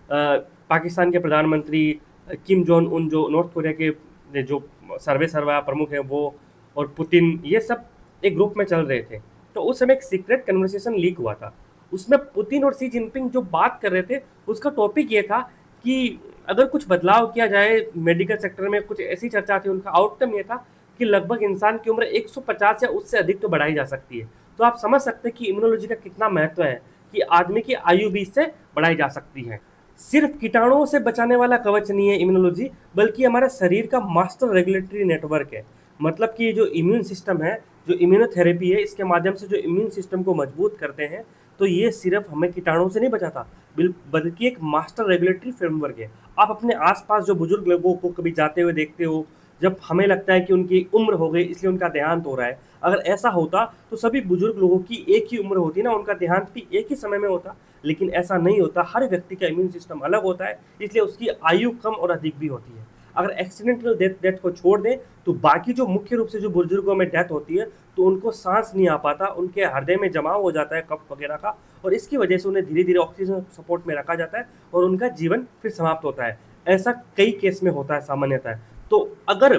पाकिस्तान के प्रधानमंत्री किम जोंग उन, जो नॉर्थ कोरिया के जो सर्वा प्रमुख हैं वो, और पुतिन, ये सब एक ग्रुप में चल रहे थे। तो उस समय एक सीक्रेट कन्वर्सेशन लीक हुआ था। उसमें पुतिन और शी जिनपिंग जो बात कर रहे थे, उसका टॉपिक ये था कि अगर कुछ बदलाव किया जाए मेडिकल सेक्टर में, कुछ ऐसी चर्चा थी। उनका आउटकम ये था कि लगभग इंसान की उम्र 150 या उससे अधिक तो बढ़ाई जा सकती है। तो आप समझ सकते हैं कि इम्यूनोलॉजी का कितना महत्व है कि आदमी की आयु भी इससे बढ़ाई जा सकती है। सिर्फ कीटाणुओं से बचाने वाला कवच नहीं है इम्यूनोलॉजी, बल्कि हमारे शरीर का मास्टर रेगुलेटरी नेटवर्क है। मतलब कि जो इम्यून सिस्टम है, जो इम्यूनोथेरेपी है, इसके माध्यम से जो इम्यून सिस्टम को मजबूत करते हैं, तो ये सिर्फ हमें कीटाणुओं से नहीं बचाता, बल्कि एक मास्टर रेगुलेटरी फ्रेमवर्क है। आप अपने आसपास जो बुजुर्ग लोगों को कभी जाते हुए देखते हो, जब हमें लगता है कि उनकी उम्र हो गई इसलिए उनका देहांत हो रहा है, अगर ऐसा होता तो सभी बुजुर्ग लोगों की एक ही उम्र होती ना, उनका देहांत भी एक ही समय में होता। लेकिन ऐसा नहीं होता, हर व्यक्ति का इम्यून सिस्टम अलग होता है, इसलिए उसकी आयु कम और अधिक भी होती है। अगर एक्सीडेंटल डेथ को छोड़ दें तो बाकी जो मुख्य रूप से जो बुजुर्गों में डेथ होती है, तो उनको सांस नहीं आ पाता, उनके हृदय में जमाव हो जाता है कफ वगैरह का, और इसकी वजह से उन्हें धीरे धीरे ऑक्सीजन सपोर्ट में रखा जाता है और उनका जीवन फिर समाप्त होता है। ऐसा कई केस में होता है सामान्यतः। तो अगर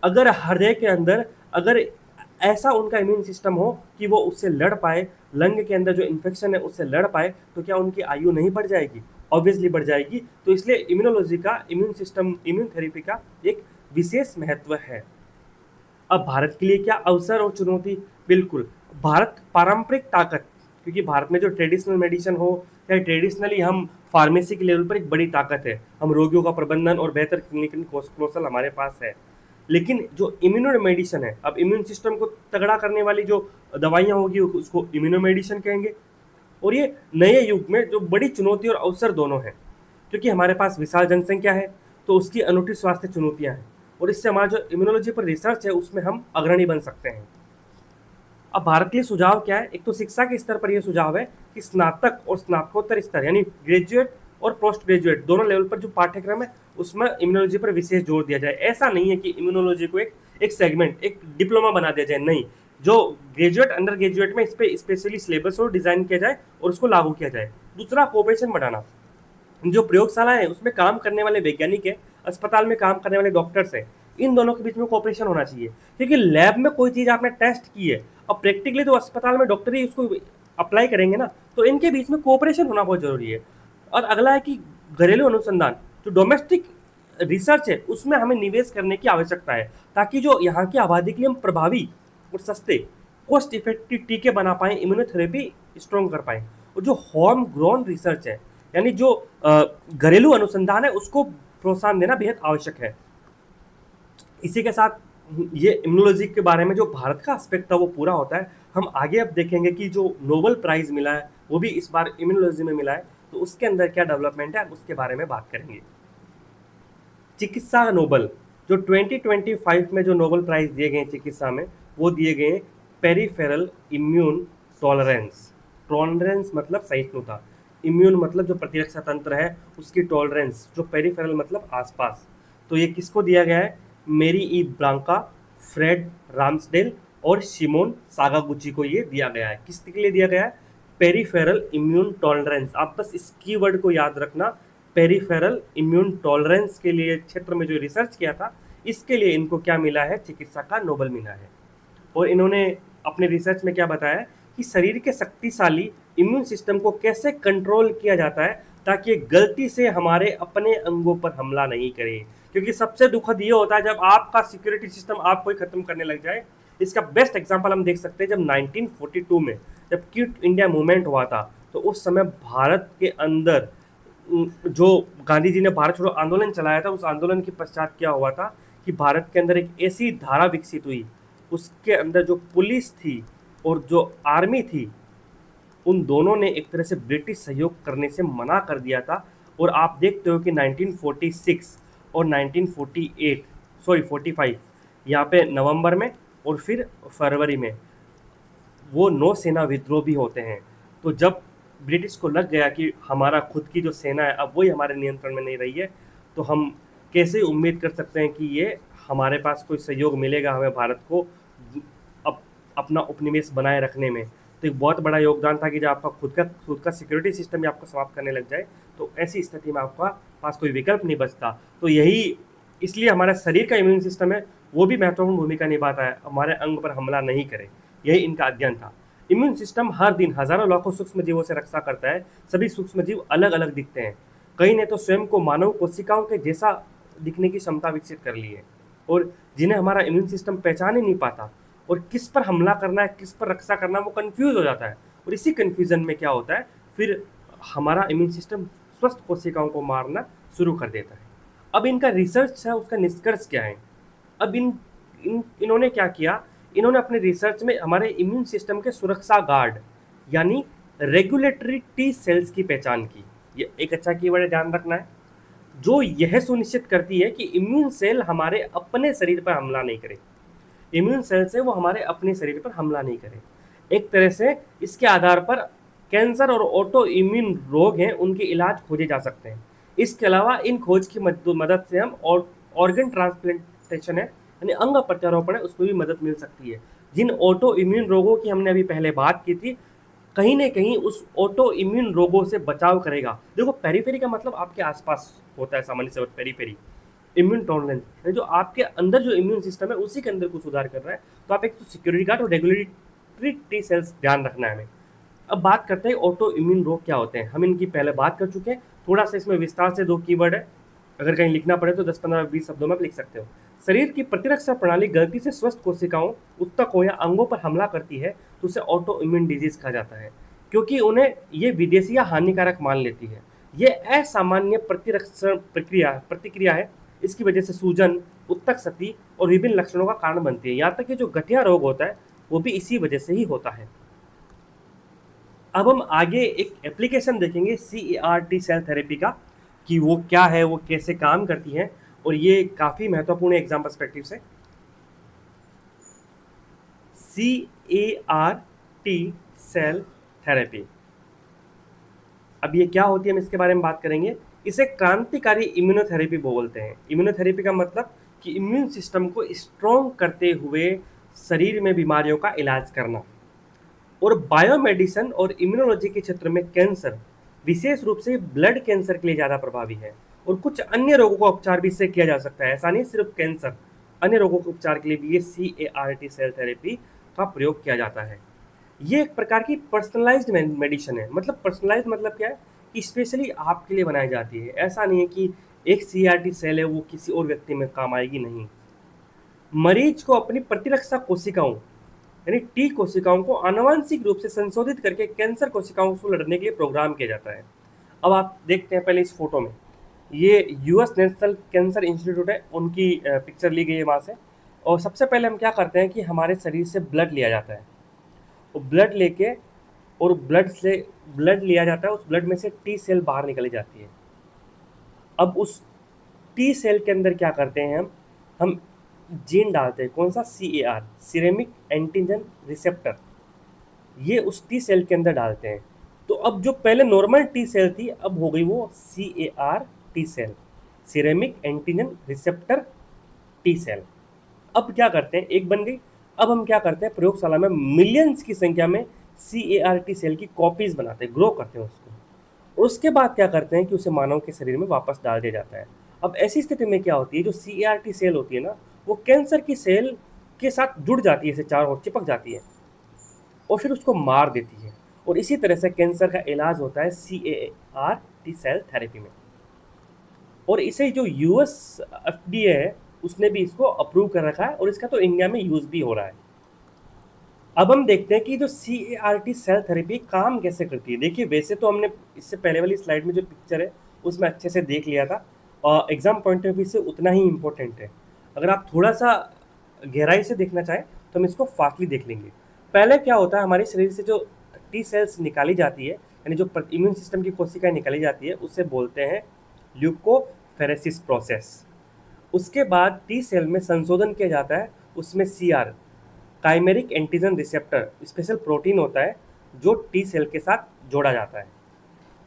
अगर हृदय के अंदर अगर ऐसा उनका इम्यून सिस्टम हो कि वो उससे लड़ पाए, लंग के अंदर जो इन्फेक्शन है उससे लड़ पाए, तो क्या उनकी आयु नहीं बढ़ जाएगी? ऑब्वियसली बढ़ जाएगी। तो इसलिए इम्यूनोलॉजी का, इम्यून सिस्टम, इम्यून थेरेपी का एक विशेष महत्व है। अब भारत के लिए क्या अवसर और चुनौती? बिल्कुल, भारत पारंपरिक ताकत, क्योंकि भारत में जो ट्रेडिशनल मेडिसिन हो या ट्रेडिशनली हम फार्मेसी के लेवल पर एक बड़ी ताकत है, हम रोगियों का प्रबंधन और बेहतर क्लिनिकल कौशल हमारे पास है। लेकिन जो इम्यूनो मेडिसिन है, अब इम्यून सिस्टम को तगड़ा करने वाली जो दवाइयाँ होगी उसको इम्यूनो मेडिसिन कहेंगे। और ये नए युग में जो बड़ी चुनौती और अवसर दोनों हैं, क्योंकि हमारे पास विशाल जनसंख्या है तो उसकी अनूठी स्वास्थ्य चुनौतियां हैं, और इससे हमारा जो इम्यूनोलॉजी पर रिसर्च है उसमें हम अग्रणी बन सकते हैं। अब भारत के लिए सुझाव क्या है? एक तो शिक्षा के स्तर पर यह सुझाव है कि स्नातक और स्नातकोत्तर स्तर यानी ग्रेजुएट और पोस्ट ग्रेजुएट दोनों लेवल पर जो पाठ्यक्रम है उसमें इम्यूनोलॉजी पर विशेष जोर दिया जाए। ऐसा नहीं है कि इम्यूनोलॉजी को एक सेगमेंट, एक डिप्लोमा बना दिया जाए, नहीं। जो ग्रेजुएट, अंडर ग्रेजुएट में इस पर स्पेशली सिलेबस और डिजाइन किया जाए और उसको लागू किया जाए। दूसरा, कोऑपरेशन बढ़ाना। जो प्रयोगशाला है उसमें काम करने वाले वैज्ञानिक है, अस्पताल में काम करने वाले डॉक्टर्स है, इन दोनों के बीच में कोऑपरेशन होना चाहिए। क्योंकि लैब में कोई चीज़ आपने टेस्ट की है और प्रैक्टिकली तो अस्पताल में डॉक्टर ही उसको अप्लाई करेंगे ना, तो इनके बीच में कोऑपरेशन होना बहुत जरूरी है। और अगला है कि घरेलू अनुसंधान, जो डोमेस्टिक रिसर्च है उसमें हमें निवेश करने की आवश्यकता है, ताकि जो यहाँ की आबादी के लिए हम प्रभावी और सस्ते, कॉस्ट इफेक्टिव टीके बना पाएं, इम्यूनोथेरेपी स्ट्रॉन्ग कर पाएं। और जो होम ग्रोन रिसर्च है, यानी जो घरेलू अनुसंधान है, उसको प्रोत्साहन देना बेहद आवश्यक है। इसी के साथ ये इम्यूनोलॉजी के बारे में जो भारत का एस्पेक्ट था वो पूरा होता है। हम आगे अब देखेंगे कि जो नोबेल प्राइज मिला है वो भी इस बार इम्यूनोलॉजी में मिला है, तो उसके अंदर क्या डेवलपमेंट है उसके बारे में बात करेंगे। चिकित्सा नोबेल, जो 2025 में जो नोबेल प्राइज दिए गए चिकित्सा में, वो दिए गए पेरिफेरल इम्यून टॉलरेंस। टॉलरेंस मतलब सहिष्णुता, इम्यून मतलब जो प्रतिरक्षा तंत्र है उसकी टॉलरेंस, जो पेरिफेरल मतलब आसपास। तो ये किसको दिया गया है? मेरी ई ब्रांका, फ्रेड राम्सडेल और शिमोन सागागुची को ये दिया गया है। किसके लिए दिया गया है? Peripheral immune tolerance. आप बस इस कीवर्ड को याद रखना, पेरिफेरल इम्यून टॉलरेंस के लिए क्षेत्र में जो रिसर्च किया था, इसके लिए इनको क्या मिला है? चिकित्सा का नोबेल मिला है। और इन्होंने अपने रिसर्च में क्या बताया कि शरीर के शक्तिशाली इम्यून सिस्टम को कैसे कंट्रोल किया जाता है ताकि ये गलती से हमारे अपने अंगों पर हमला नहीं करे। क्योंकि सबसे दुखद ये होता है जब आपका सिक्योरिटी सिस्टम आपको ही खत्म करने लग जाए। इसका बेस्ट एग्जांपल हम देख सकते हैं जब 1942 में जब क्विट इंडिया मूवमेंट हुआ था, तो उस समय भारत के अंदर जो गांधी जी ने भारत छोड़ो आंदोलन चलाया था, उस आंदोलन के पश्चात क्या हुआ था कि भारत के अंदर एक ऐसी धारा विकसित हुई, उसके अंदर जो पुलिस थी और जो आर्मी थी, उन दोनों ने एक तरह से ब्रिटिश सहयोग करने से मना कर दिया था। और आप देखते हो कि 1946 और 45 यहाँ पे नवंबर में और फिर फरवरी में वो नौसेना विद्रोह भी होते हैं। तो जब ब्रिटिश को लग गया कि हमारा खुद की जो सेना है अब वही हमारे नियंत्रण में नहीं रही है, तो हम कैसे उम्मीद कर सकते हैं कि ये हमारे पास कोई सहयोग मिलेगा हमें भारत को अपना उपनिवेश बनाए रखने में। तो एक बहुत बड़ा योगदान था कि जब आपका खुद का सिक्योरिटी सिस्टम भी आपको समाप्त करने लग जाए, तो ऐसी स्थिति में आपका पास कोई विकल्प नहीं बचता। तो यही इसलिए हमारा शरीर का इम्यून सिस्टम है वो भी महत्वपूर्ण भूमिका निभाता है, हमारे अंग पर हमला नहीं करे। यही इनका अध्ययन था। इम्यून सिस्टम हर दिन हजारों लाखों सूक्ष्म जीवों से रक्षा करता है। सभी सूक्ष्म जीव अलग अलग दिखते हैं, कई ने तो स्वयं को मानव कोशिकाओं के जैसा दिखने की क्षमता विकसित कर ली है, और जिन्हें हमारा इम्यून सिस्टम पहचान ही नहीं पाता और किस पर हमला करना है किस पर रक्षा करना वो कंफ्यूज हो जाता है। और इसी कंफ्यूजन में क्या होता है, फिर हमारा इम्यून सिस्टम स्वस्थ कोशिकाओं को मारना शुरू कर देता है। अब इनका रिसर्च है, उसका निष्कर्ष क्या है? अब इन्होंने क्या किया, इन्होंने अपने रिसर्च में हमारे इम्यून सिस्टम के सुरक्षा गार्ड यानी रेगुलेटरी टी सेल्स की पहचान की। ये एक अच्छा कीवर्ड है, ध्यान रखना है। जो यह सुनिश्चित करती है कि इम्यून सेल हमारे अपने शरीर पर हमला नहीं करे। इम्यून सेल से वो हमारे अपने शरीर पर हमला नहीं करे। एक तरह से इसके आधार पर कैंसर और ऑटो इम्यून रोग हैं उनके इलाज खोजे जा सकते हैं। इसके अलावा इन खोज की मदद से हम ऑर्गन ट्रांसप्लांटेशन है यानी अंग प्रत्यारोपण है उसमें भी मदद मिल सकती है। जिन ऑटो इम्यून रोगों की हमने अभी पहले बात की थी, कहीं ना कहीं उस ऑटो इम्यून रोगों से बचाव करेगा। देखो पेरीफेरी का मतलब आपके आसपास होता है सामान्य से पेरीफेरी। इम्यून टॉलरेंस जो आपके अंदर जो इम्यून सिस्टम है उसी के अंदर को सुधार कर रहा है। तो आप एक तो सिक्योरिटी गार्ड और रेगुलेटरी टी सेल्स ध्यान रखना है हमें। अब बात करते हैं ऑटो इम्यून रोग क्या होते हैं। हम इनकी पहले बात कर चुके हैं, थोड़ा सा इसमें विस्तार से 2 कीवर्ड है, अगर कहीं लिखना पड़े तो 10, 15, 20 शब्दों में आप लिख सकते हो। शरीर की प्रतिरक्षा प्रणाली गलती से स्वस्थ कोशिकाओं, ऊतकों या अंगों पर हमला करती है तो उसे ऑटो इम्यून डिजीज कहा जाता है, क्योंकि उन्हें ये विदेशी या हानिकारक मान लेती है। ये असामान्य प्रतिरक्षण प्रतिक्रिया है। इसकी वजह से सूजन, उत्तक क्षति और विभिन्न लक्षणों का कारण बनती है। यहाँ तक कि जो गठिया रोग होता है वो भी इसी वजह से ही होता है। अब हम आगे एक एप्लीकेशन देखेंगे CAR-T सेल थेरेपी का, कि वो क्या है, वो कैसे काम करती है, और ये काफ़ी महत्वपूर्ण है एग्जाम पर्सपेक्टिव से। CAR-T सेल थेरेपी, अब ये क्या होती है हम इसके बारे में बात करेंगे। इसे क्रांतिकारी इम्यूनोथेरेपी बोलते हैं। इम्यूनोथेरेपी का मतलब कि इम्यून सिस्टम को स्ट्रॉन्ग करते हुए शरीर में बीमारियों का इलाज करना। और बायोमेडिसिन और इम्यूनोलॉजी के क्षेत्र में कैंसर, विशेष रूप से ब्लड कैंसर के लिए ज़्यादा प्रभावी है। और कुछ अन्य रोगों का उपचार भी इससे किया जा सकता है। ऐसा नहीं सिर्फ कैंसर, अन्य रोगों के उपचार के लिए भी ये CAR-T सेल थेरेपी का प्रयोग किया जाता है। ये एक प्रकार की पर्सनलाइज्ड मेडिसिन है। मतलब पर्सनलाइज्ड मतलब क्या है कि स्पेशली आपके लिए बनाई जाती है। ऐसा नहीं है कि एक CAR-T सेल है वो किसी और व्यक्ति में काम आएगी, नहीं। मरीज को अपनी प्रतिरक्षा कोशिकाओं यानी टी कोशिकाओं को आनुवंशिक रूप से संशोधित करके कैंसर कोशिकाओं से लड़ने के लिए प्रोग्राम किया जाता है। अब आप देखते हैं पहले इस फोटो में, ये US नेशनल कैंसर इंस्टीट्यूट है, उनकी पिक्चर ली गई है वहाँ से। और सबसे पहले हम क्या करते हैं कि हमारे शरीर से ब्लड लिया जाता है, और ब्लड लेके और ब्लड लिया जाता है, उस ब्लड में से टी सेल बाहर निकली जाती है। अब उस टी सेल के अंदर क्या करते हैं हम जीन डालते हैं। कौन सा? CAR, सीरेमिक एंटीजन रिसेप्टर, ये उस टी सेल के अंदर डालते हैं। तो अब जो पहले नॉर्मल टी सेल थी अब हो गई वो CAR-T cell, chimeric antigen receptor T cell. अब क्या करते हैं, एक बन गई। अब हम क्या करते हैं, प्रयोगशाला में मिलियंस की संख्या में CAR-T सेल की कॉपीज बनाते हैं, ग्रो करते हैं उसको। और उसके बाद क्या करते हैं कि उसे मानव के शरीर में वापस डाल दिया जाता है। अब ऐसी स्थिति में क्या होती है, जो CAR-T सेल होती है ना, वो कैंसर की सेल के साथ जुड़ जाती है, इसे चारों ओर चिपक जाती है और फिर उसको मार देती है। और इसी तरह से कैंसर का इलाज होता है CAR-T सेल थेरेपी में। और इसे जो US FDA है उसने भी इसको अप्रूव कर रखा है, और इसका तो इंडिया में यूज़ भी हो रहा है। अब हम देखते हैं कि जो CAR-T सेल थेरेपी काम कैसे करती है। देखिए, वैसे तो हमने इससे पहले वाली स्लाइड में जो पिक्चर है उसमें अच्छे से देख लिया था, और एग्जाम पॉइंट ऑफ व्यू से उतना ही इम्पोर्टेंट है। अगर आप थोड़ा सा गहराई से देखना चाहें तो हम इसको फास्टली देख लेंगे। पहले क्या होता है, हमारे शरीर से जो टी सेल्स निकाली जाती है, यानी जो इम्यून सिस्टम की कोशिकाएं निकाली जाती है, उसे बोलते हैं ल्यूकोफेरेसिस प्रोसेस। उसके बाद टी सेल में संशोधन किया जाता है, उसमें CR, chimeric antigen receptor, special protein होता है जो टी सेल के साथ जोड़ा जाता है।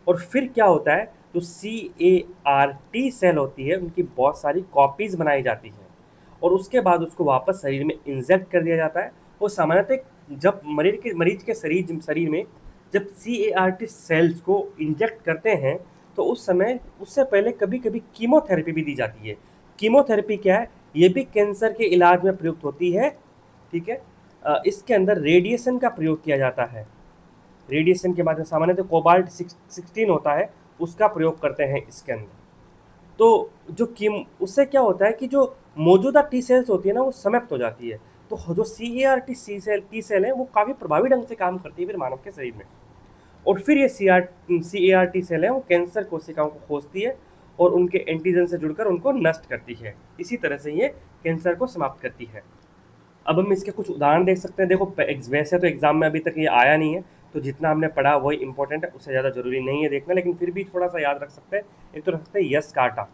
और फिर क्या होता है, जो CAR-T सेल होती है उनकी बहुत सारी कॉपीज बनाई जाती है, और उसके बाद उसको वापस शरीर में इंजेक्ट कर दिया जाता है। और सामान्यतः जब मरीज के शरीर में जब CAR-T सेल्स को इंजेक्ट करते हैं तो उस समय उससे पहले कभी कभी कीमोथेरेपी भी दी जाती है। कीमोथेरेपी क्या है, ये भी कैंसर के इलाज में प्रयुक्त होती है, ठीक है। इसके अंदर रेडिएशन का प्रयोग किया जाता है। रेडिएशन के बाद सामान्यतः कोबाल्ट 16 होता है, उसका प्रयोग करते हैं इसके अंदर। तो उससे क्या होता है कि जो मौजूदा टी सेल्स होती है ना वो समाप्त हो जाती है। तो जो CAR-T टी सेल है वो काफ़ी प्रभावी ढंग से काम करती है फिर मानव के शरीर में। और फिर ये CAR-T सेल है वो कैंसर कोशिकाओं को खोजती है और उनके एंटीजन से जुड़कर उनको नष्ट करती है। इसी तरह से ये कैंसर को समाप्त करती है। अब हम इसके कुछ उदाहरण देख सकते हैं। देखो, वैसे तो एग्जाम में अभी तक ये आया नहीं है, तो जितना हमने पढ़ा वही इंपॉर्टेंट है, उससे ज़्यादा जरूरी नहीं है देखना, लेकिन फिर भी थोड़ा सा याद रख सकते हैं। एक तो रख सकते हैं यस्कार्टा,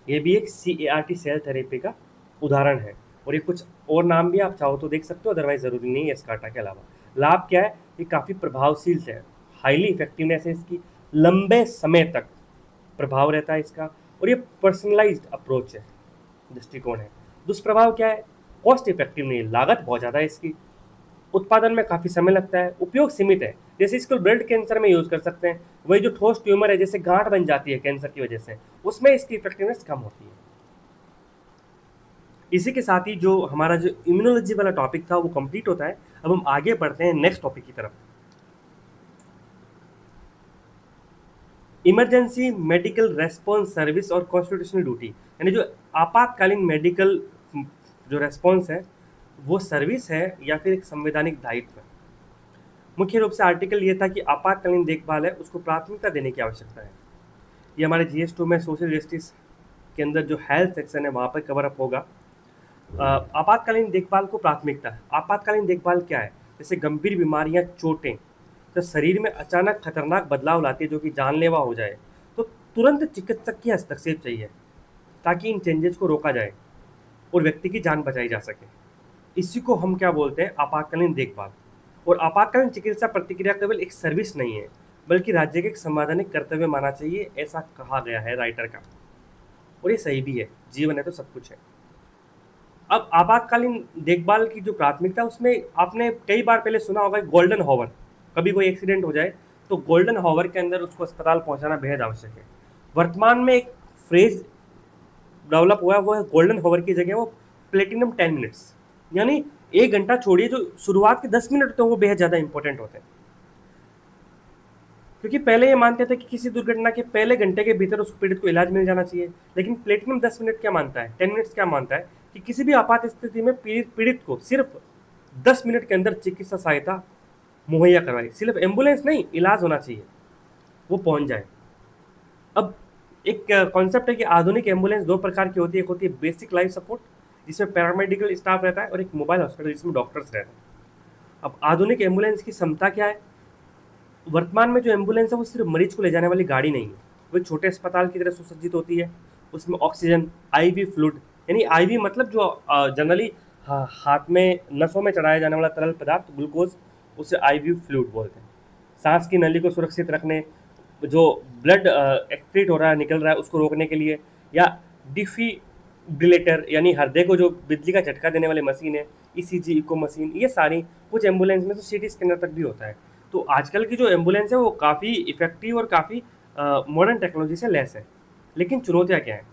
ये भी एक CAR-T सेल थेरेपी का उदाहरण है। और ये कुछ और नाम भी आप चाहो तो देख सकते हो, अदरवाइज ज़रूरी नहीं है स्काटा के अलावा। लाभ क्या है, ये काफ़ी प्रभावशील है, हाईली इफेक्टिवनेस है इसकी, लंबे समय तक प्रभाव रहता है इसका, और ये पर्सनलाइज्ड अप्रोच है, दृष्टिकोण है। दुष्प्रभाव क्या है, कॉस्ट इफेक्टिव नहीं है, लागत बहुत ज़्यादा है इसकी, उत्पादन में काफ़ी समय लगता है, उपयोग सीमित है। जैसे इसको ब्लड कैंसर में यूज़ कर सकते हैं, वही जो ठोस ट्यूमर है जैसे गांठ बन जाती है कैंसर की वजह से, उसमें इसकी इफेक्टिवनेस कम होती है। इसी के साथ ही जो हमारा जो इम्यूनोलॉजी वाला टॉपिक था वो कंप्लीट होता है। अब हम आगे बढ़ते हैं नेक्स्ट टॉपिक की तरफ। इमरजेंसी मेडिकल रेस्पॉन्स सर्विस और कॉन्स्टिट्यूशनल ड्यूटी, यानी जो आपातकालीन मेडिकल जो रेस्पॉन्स है वो सर्विस है या फिर एक संवैधानिक दायित्व है। मुख्य रूप से आर्टिकल ये था कि आपातकालीन देखभाल है उसको प्राथमिकता देने की आवश्यकता है। ये हमारे GS2 में सोशल जस्टिस के अंदर जो हेल्थ सेक्शन है वहाँ पर कवर अप होगा। आपातकालीन देखभाल को प्राथमिकता है। आपातकालीन देखभाल क्या है, जैसे गंभीर बीमारियां, चोटें तो शरीर में अचानक खतरनाक बदलाव लाती है जो कि जानलेवा हो जाए, तो तुरंत चिकित्सक की हस्तक्षेप चाहिए ताकि इन चेंजेस को रोका जाए और व्यक्ति की जान बचाई जा सके। इसी को हम क्या बोलते हैं, आपातकालीन देखभाल। और आपातकालीन चिकित्सा प्रतिक्रिया केवल एक सर्विस नहीं है बल्कि राज्य के एक संवैधानिक कर्तव्य माना चाहिए, ऐसा कहा गया है राइटर का, और ये सही भी है, जीवन है तो सब कुछ है। अब आपातकालीन देखभाल की जो प्राथमिकता, उसमें आपने कई बार पहले सुना होगा गोल्डन हॉवर, कभी कोई एक्सीडेंट हो जाए तो गोल्डन हॉवर के अंदर उसको अस्पताल पहुंचाना बेहद आवश्यक है। वर्तमान में एक फ्रेज डेवलप हुआ है, वो है गोल्डन हॉवर की जगह वो प्लेटिनम 10 मिनट्स, यानी 1 घंटा छोड़िए, जो शुरुआत के 10 मिनट होते हैं वो बेहद ज़्यादा इंपॉर्टेंट होते हैं। क्योंकि पहले ये मानते थे कि किसी दुर्घटना के पहले घंटे के भीतर उस पीड़ित को इलाज मिल जाना चाहिए, लेकिन प्लेटिनम 10 मिनट क्या मानता है, 10 मिनट्स क्या मानता है कि किसी भी आपात स्थिति में पीड़ित को सिर्फ 10 मिनट के अंदर चिकित्सा सहायता मुहैया करवाई, सिर्फ एम्बुलेंस नहीं, इलाज होना चाहिए, वो पहुंच जाए। अब एक कॉन्सेप्ट है कि आधुनिक एम्बुलेंस 2 प्रकार की होती है, एक होती है बेसिक लाइफ सपोर्ट जिसमें पैरामेडिकल स्टाफ रहता है, और एक मोबाइल हॉस्पिटल जिसमें डॉक्टर्स रहते हैं। अब आधुनिक एम्बुलेंस की क्षमता क्या है, वर्तमान में जो एम्बुलेंस है वो सिर्फ मरीज को ले जाने वाली गाड़ी नहीं है, वो छोटे अस्पताल की तरह सुसज्जित होती है। उसमें ऑक्सीजन, IV फ्लूइड, यानी IV मतलब जो जनरली हाथ में नसों में चढ़ाया जाने वाला तरल पदार्थ ग्लूकोज, उसे IV फ्लूइड बोलते हैं। सांस की नली को सुरक्षित रखने, जो ब्लड एक्सक्रीट हो रहा है, निकल रहा है, उसको रोकने के लिए, या डिफिब्रिलेटर यानी हृदय को जो बिजली का झटका देने वाली मशीन है, ECG इको मशीन, ये सारी कुछ एम्बुलेंस में तो CT स्कैनर तक भी होता है। तो आजकल की जो एम्बुलेंस है वो काफ़ी इफेक्टिव और काफ़ी मॉडर्न टेक्नोलॉजी से लैस है। लेकिन चुनौतियाँ क्या हैं,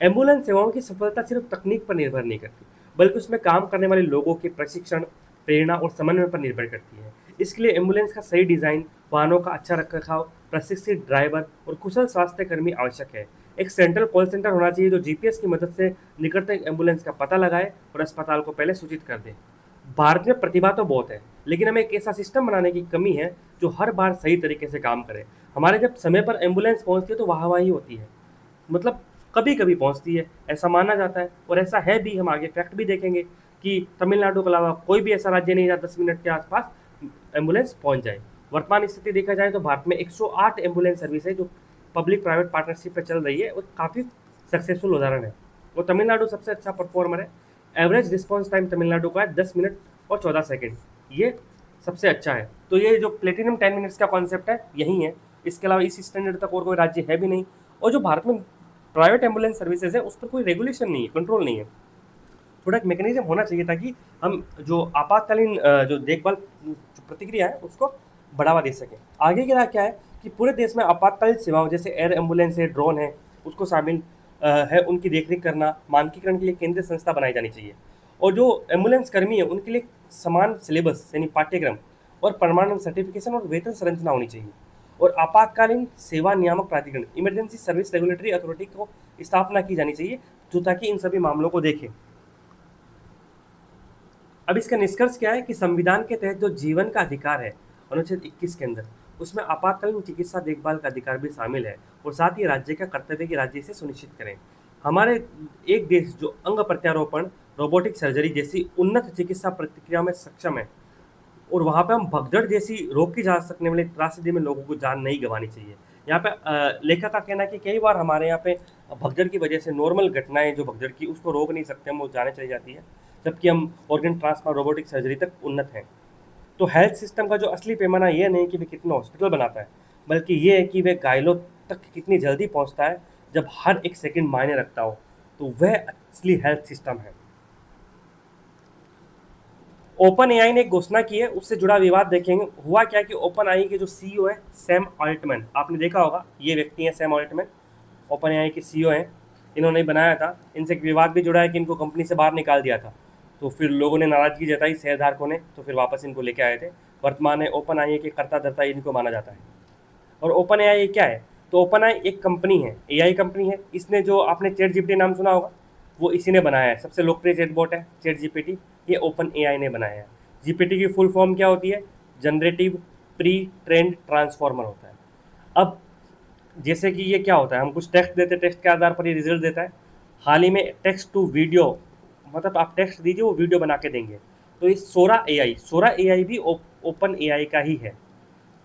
एम्बुलेंस सेवाओं की सफलता सिर्फ तकनीक पर निर्भर नहीं करती बल्कि उसमें काम करने वाले लोगों के प्रशिक्षण, प्रेरणा और समन्वय पर निर्भर करती है। इसके लिए एम्बुलेंस का सही डिज़ाइन, वाहनों का अच्छा रखरखाव, प्रशिक्षित ड्राइवर और कुशल स्वास्थ्य कर्मी आवश्यक है। एक सेंट्रल कॉल सेंटर होना चाहिए जो GPS की मदद से निकटतम एम्बुलेंस का पता लगाए और अस्पताल को पहले सूचित कर दे। भारत में प्रतिभा तो बहुत है, लेकिन हमें एक ऐसा सिस्टम बनाने की कमी है जो हर बार सही तरीके से काम करे। हमारे जब समय पर एम्बुलेंस पहुंचती है तो वाहवाही होती है, मतलब कभी कभी पहुंचती है, ऐसा माना जाता है, और ऐसा है भी। हम आगे फैक्ट भी देखेंगे कि तमिलनाडु के अलावा कोई भी ऐसा राज्य नहीं जहाँ 10 मिनट के आसपास एम्बुलेंस पहुंच जाए। वर्तमान स्थिति देखा जाए तो भारत में 108 एम्बुलेंस सर्विस है जो पब्लिक प्राइवेट पार्टनरशिप पर चल रही है, और काफ़ी सक्सेसफुल उदाहरण है। और तमिलनाडु सबसे अच्छा परफॉर्मर है। एवरेज रिस्पॉन्स टाइम तमिलनाडु का है 10 मिनट और 14 सेकंड, ये सबसे अच्छा है। तो ये जो प्लेटिनम 10 मिनट्स का कॉन्सेप्ट है यही है, इसके अलावा इस स्टैंडर्ड तक और कोई राज्य है भी नहीं। और जो भारत में प्राइवेट एम्बुलेंस सर्विसेज है उस पर कोई रेगुलेशन नहीं है, कंट्रोल नहीं है। थोड़ा एक मैकेनिज्म होना चाहिए ताकि हम जो आपातकालीन जो देखभाल जो प्रतिक्रिया है उसको बढ़ावा दे सकें। आगे क्या है कि पूरे देश में आपातकालीन सेवाओं जैसे एयर एम्बुलेंस है, ड्रोन है, उसको शामिल है, उनकी देखरेख करना, मानकीकरण के लिए केंद्रीय संस्था बनाई जानी चाहिए। और जो एम्बुलेंस कर्मी है उनके लिए समान सिलेबस यानी पाठ्यक्रम और प्रमाणन सर्टिफिकेशन और वेतन संरचना होनी चाहिए। और आपातकालीन सेवा नियामक प्राधिकरण, इमरजेंसी सर्विस रेगुलेटरी अथॉरिटी को स्थापना की जानी चाहिए जो ताकि इन सभी मामलों को देखे। अब इसका निष्कर्ष क्या है कि संविधान के तहत जो जीवन का अधिकार है अनुच्छेद 21 के अंदर, उसमें आपातकालीन चिकित्सा देखभाल का अधिकार भी शामिल है, और साथ ही राज्य का कर्तव्य कि राज्य इसे सुनिश्चित करें। हमारे एक देश जो अंग प्रत्यारोपण, रोबोटिक सर्जरी जैसी उन्नत चिकित्सा प्रतिक्रिया में सक्षम है, और वहाँ पे हम भगदड़ जैसी रोग की जा सकने वाली त्रासदी में लोगों को जान नहीं गंवानी चाहिए। यहाँ पे लेखक का कहना है कि कई बार हमारे यहाँ पे भगदड़ की वजह से नॉर्मल घटनाएं जो भगदड़ की उसको रोक नहीं सकते, हम वो जाने चली जाती है, जबकि हम ऑर्गन ट्रांसप्लांट रोबोटिक सर्जरी तक उन्नत हैं। तो हेल्थ सिस्टम का जो असली पैमाना ये नहीं कि वे कितने हॉस्पिटल बनाता है, बल्कि ये है कि वे घायलों तक कितनी जल्दी पहुंचता है जब हर एक सेकंड मायने रखता हो। तो वह असली हेल्थ सिस्टम है। ओपन एआई ने एक घोषणा की है, उससे जुड़ा विवाद देखेंगे। हुआ क्या कि ओपन एआई के जो सीईओ है सैम ऑल्टमैन, आपने देखा होगा ये व्यक्ति है सैम ऑल्टमैन, ओपन एआई के सीईओ हैं। इन्होंने बनाया था, इनसे एक विवाद भी जुड़ा है कि इनको कंपनी से बाहर निकाल दिया था, तो फिर लोगों ने नाराजगी जताई, शेयरधारकों ने, तो फिर वापस इनको लेके आए थे। वर्तमान में ओपन एआई के कर्ता धर्ता इनको माना जाता है। और ओपन एआई क्या है? तो ओपन एआई एक कंपनी है, एआई कंपनी है। इसने जो आपने चैट जीपीटी नाम सुना होगा, वो इसी ने बनाया है। सबसे लोकप्रिय चैटबॉट है चैट जीपीटी, ये ओपन एआई ने बनाया है। जीपीटी की फुल फॉर्म क्या होती है? जनरेटिव प्री ट्रेंड ट्रांसफॉर्मर होता है। अब जैसे कि ये क्या होता है, हम कुछ टेक्स्ट देते हैं, टेक्स्ट के आधार पर ये रिजल्ट देता है। हाल ही में टेक्स्ट टू वीडियो, मतलब आप टेक्स्ट दीजिए वो वीडियो बना के देंगे। तो ये सोरा एआई भी ओपन एआई का ही है।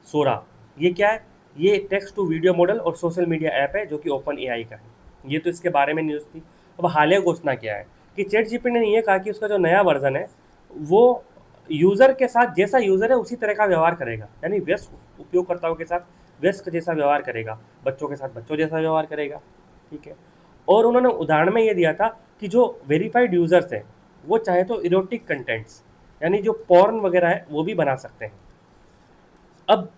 सोरा ये क्या है? ये टेक्स्ट टू वीडियो मॉडल और सोशल मीडिया ऐप है जो कि ओपन एआई का है। ये तो इसके बारे में न्यूज़ थी। अब हालिया घोषणा क्या है कि चैट जीपीटी ने ये कहा कि उसका जो नया वर्जन है वो यूज़र के साथ जैसा यूज़र है उसी तरह का व्यवहार करेगा, यानी व्यस्त उपयोगकर्ताओं के साथ व्यस्क जैसा व्यवहार करेगा, बच्चों के साथ बच्चों जैसा व्यवहार करेगा। ठीक है। और उन्होंने उदाहरण में ये दिया था कि जो वेरीफाइड यूज़र्स हैं वो चाहे तो इरोटिक कंटेंट्स, यानी जो पॉर्न वगैरह है वो भी बना सकते हैं। अब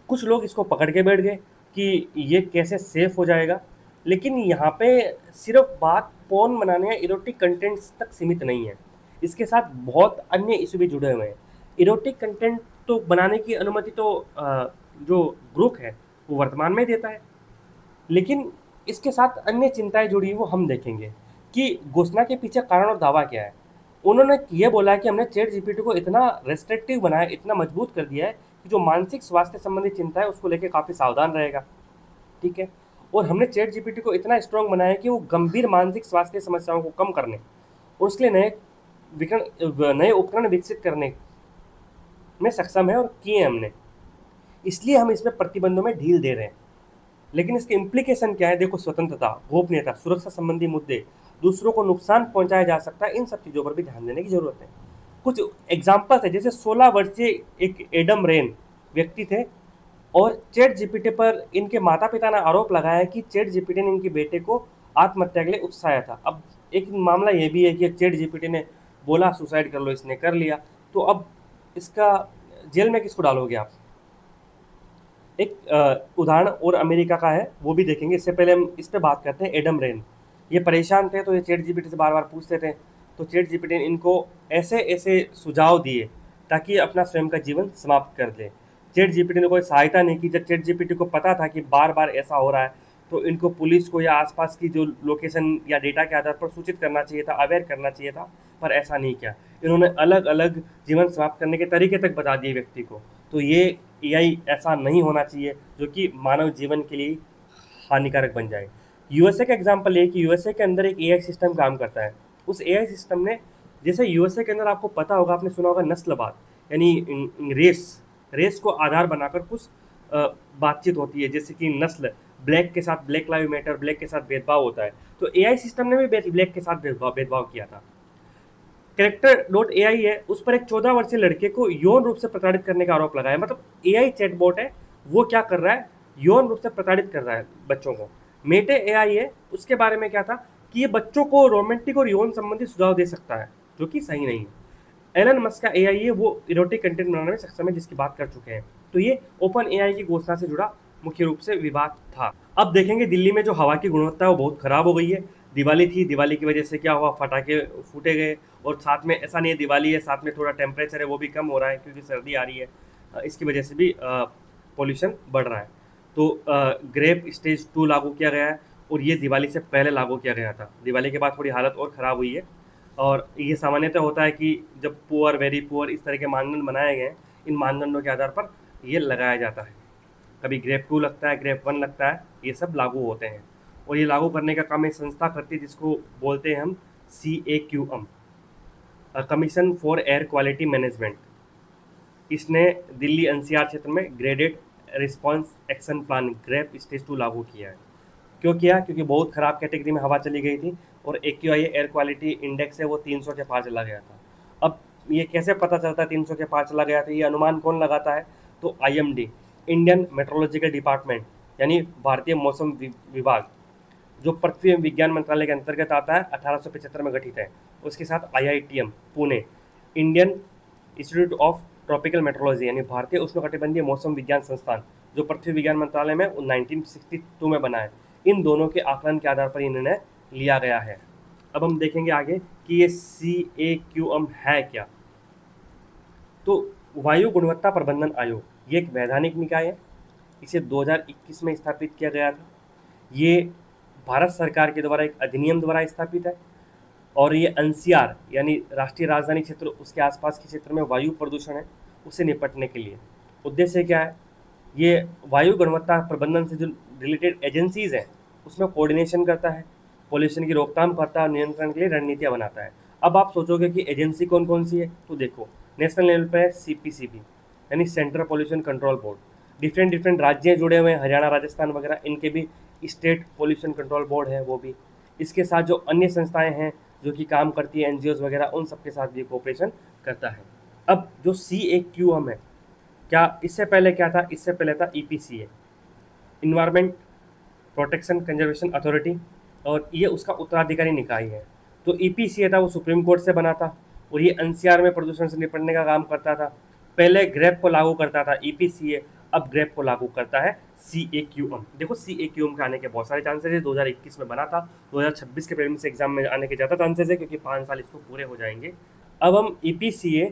कुछ लोग इसको पकड़ के बैठ गए कि ये कैसे सेफ हो जाएगा, लेकिन यहाँ पे सिर्फ बात पॉर्न बनाने या इरोटिक कंटेंट्स तक सीमित नहीं है। इसके साथ बहुत अन्य इशू भी जुड़े हुए हैं। इरोटिक कंटेंट तो बनाने की अनुमति तो जो ग्रुप है वो वर्तमान में देता है, लेकिन इसके साथ अन्य चिंताएं जुड़ी हैं वो हम देखेंगे कि घोषणा के पीछे कारण और दावा क्या है। उन्होंने ये बोला कि हमने चैट जीपीटी को इतना रेस्ट्रिक्टिव बनाया, इतना मजबूत कर दिया है कि जो मानसिक स्वास्थ्य संबंधी चिंता है उसको लेकर काफ़ी सावधान रहेगा। ठीक है। और हमने चैट जीपीटी को इतना स्ट्रॉन्ग बनाया कि वो गंभीर मानसिक स्वास्थ्य समस्याओं को कम करने और उसके लिए नए उपकरण विकसित करने में सक्षम है और किए हमने, इसलिए हम इसमें प्रतिबंधों में ढील दे रहे हैं। लेकिन इसके इम्प्लीकेशन क्या है? देखो, स्वतंत्रता, गोपनीयता, सुरक्षा संबंधी मुद्दे, दूसरों को नुकसान पहुंचाया जा सकता है, इन सब चीज़ों पर भी ध्यान देने की जरूरत है। कुछ एग्जाम्पल्स है, जैसे 16 वर्षीय एक एडम रेन व्यक्ति थे और चैट जीपीटी पर इनके माता पिता ने आरोप लगाया कि चैट जीपीटी ने इनके बेटे को आत्महत्या के लिए उकसाया था। अब एक मामला ये भी है कि चैट जीपीटी ने बोला सुसाइड कर लो, इसने कर लिया, तो अब इसका जेल में किसको डालोगे आप? एक उदाहरण और अमेरिका का है, वो भी देखेंगे। इससे पहले हम इस पे बात करते हैं। एडम रेन ये परेशान थे, तो ये चैट जीपीटी से बार बार पूछते थे, तो चैट जीपीटी ने इनको ऐसे ऐसे सुझाव दिए ताकि अपना स्वयं का जीवन समाप्त कर दे। चैट जीपीटी ने कोई सहायता नहीं की। जब चैट जीपीटी को पता था कि बार बार ऐसा हो रहा है, तो इनको पुलिस को या आसपास की जो लोकेशन या डेटा के आधार पर सूचित करना चाहिए था, अवेयर करना चाहिए था, पर ऐसा नहीं किया। इन्होंने अलग अलग जीवन समाप्त करने के तरीके तक बता दिए व्यक्ति को। तो ये एआई ऐसा नहीं होना चाहिए जो कि मानव जीवन के लिए हानिकारक बन जाए। यूएसए का एग्जांपल है कि यूएसए के अंदर एक एआई सिस्टम काम करता है। उस एआई सिस्टम ने, जैसे यूएसए के अंदर आपको पता होगा, आपने सुना होगा नस्लवाद, यानी रेस को आधार बनाकर कुछ बातचीत होती है, जैसे कि नस्ल, ब्लैक के साथ ब्लैक लाइव मैटर, ब्लैक के साथ भेदभाव होता है। तो एआई सिस्टम ने भी ब्लैक के साथ भेदभाव किया था। कैरेक्टर.ai है, उस पर एक 14 वर्षीय लड़के को यौन रूप से प्रताड़ित करने का आरोप लगाया। मतलब एआई चैटबॉट है, वो क्या कर रहा है? यौन रूप से प्रताड़ित कर रहा है बच्चों को। मेटे एआई है, उसके बारे में क्या था कि ये बच्चों को रोमांटिक और यौन संबंधी सुझाव दे सकता है, जो कि सही नहीं है। एलन मस्क का एआई है, वो इरोटिक कंटेंट बनाने में सक्षम है, जिसकी बात कर चुके हैं। तो ये ओपन एआई की घोषणा से जुड़ा मुख्य रूप से विवाद था। अब देखेंगे दिल्ली में जो हवा की गुणवत्ता है वो बहुत खराब हो गई है। दिवाली थी, दिवाली की वजह से क्या हुआ, फटाके फूटे गए, और साथ में ऐसा नहीं है दिवाली है, साथ में थोड़ा टेम्परेचर है वो भी कम हो रहा है क्योंकि सर्दी आ रही है। इसकी वजह से भी पोल्यूशन बढ़ रहा है। तो ग्रेप स्टेज 2 लागू किया गया है और ये दिवाली से पहले लागू किया गया था। दिवाली के बाद थोड़ी हालत और ख़राब हुई है। और ये सामान्यतः होता है कि जब पुअर, वेरी पुअर, इस तरह के मानदंड बनाए गए हैं, इन मानदंडों के आधार पर ये लगाया जाता है। कभी ग्रेप 2 लगता है, ग्रेप 1 लगता है, ये सब लागू होते हैं। और ये लागू करने का काम एक संस्था करती है जिसको बोलते हैं हम CAQM, commission for air quality management. इसने दिल्ली NCR क्षेत्र में graded response action plan GRAP stage 2 लागू किया है। क्यों किया? क्योंकि बहुत ख़राब कैटेगरी में हवा चली गई थी और AQI एयर क्वालिटी इंडेक्स है वो 300 के पार चला गया था। अब ये कैसे पता चलता है 300 के पार चला गया था? ये अनुमान कौन लगाता है? तो IMD, इंडियन मेट्रोलॉजिकल डिपार्टमेंट, यानी भारतीय मौसम विभाग, जो पृथ्वी विज्ञान मंत्रालय के अंतर्गत आता है, 1875 में गठित है। उसके साथ IITM Pune, Indian institute of tropical metrology, यानी भारतीय उष्णकटिबंधीय मौसम विज्ञान संस्थान, जो पृथ्वी विज्ञान मंत्रालय में 1962 में बना है। इन दोनों के आकलन के आधार पर ये निर्णय लिया गया है। अब हम देखेंगे आगे कि ये CAQM है क्या। तो वायु गुणवत्ता प्रबंधन आयोग ये एक वैधानिक निकाय है। इसे 2021 में स्थापित किया गया था। ये भारत सरकार के द्वारा एक अधिनियम द्वारा स्थापित है और ये NCR यानी राष्ट्रीय राजधानी क्षेत्र, उसके आसपास के क्षेत्र में वायु प्रदूषण है उससे निपटने के लिए। उद्देश्य क्या है? ये वायु गुणवत्ता प्रबंधन से जो रिलेटेड एजेंसीज हैं उसमें कोऑर्डिनेशन करता है, पॉल्यूशन की रोकथाम करता है और नियंत्रण के लिए रणनीतियाँ बनाता है। अब आप सोचोगे कि एजेंसी कौन कौन सी है, तो देखो नेशनल लेवल पर है CPCB यानी central pollution control board. Different राज्य जुड़े हुए हैं, हरियाणा, राजस्थान वगैरह, इनके भी स्टेट पॉल्यूशन कंट्रोल बोर्ड है वो भी। इसके साथ जो अन्य संस्थाएं हैं जो कि काम करती है, NGOs वगैरह, उन सबके साथ भी कोऑपरेशन करता है। अब जो CAQM है, क्या इससे पहले क्या था? इससे पहले था EPCA, environment protection conservation authority, और ये उसका उत्तराधिकारी निकाय है। तो EPCA था वो सुप्रीम कोर्ट से बना था और ये NCR में प्रदूषण से निपटने का काम करता था। पहले ग्रेप को लागू करता था EPCA, अब ग्रेप को लागू करता है CAQM। देखो CAQM के आने के बहुत सारे चांसेस है। 2021 में बना था, 2026 के प्रीलिम्स एग्जाम में आने के ज़्यादा चांसेस है क्योंकि 5 साल इसको पूरे हो जाएंगे। अब हम EPCA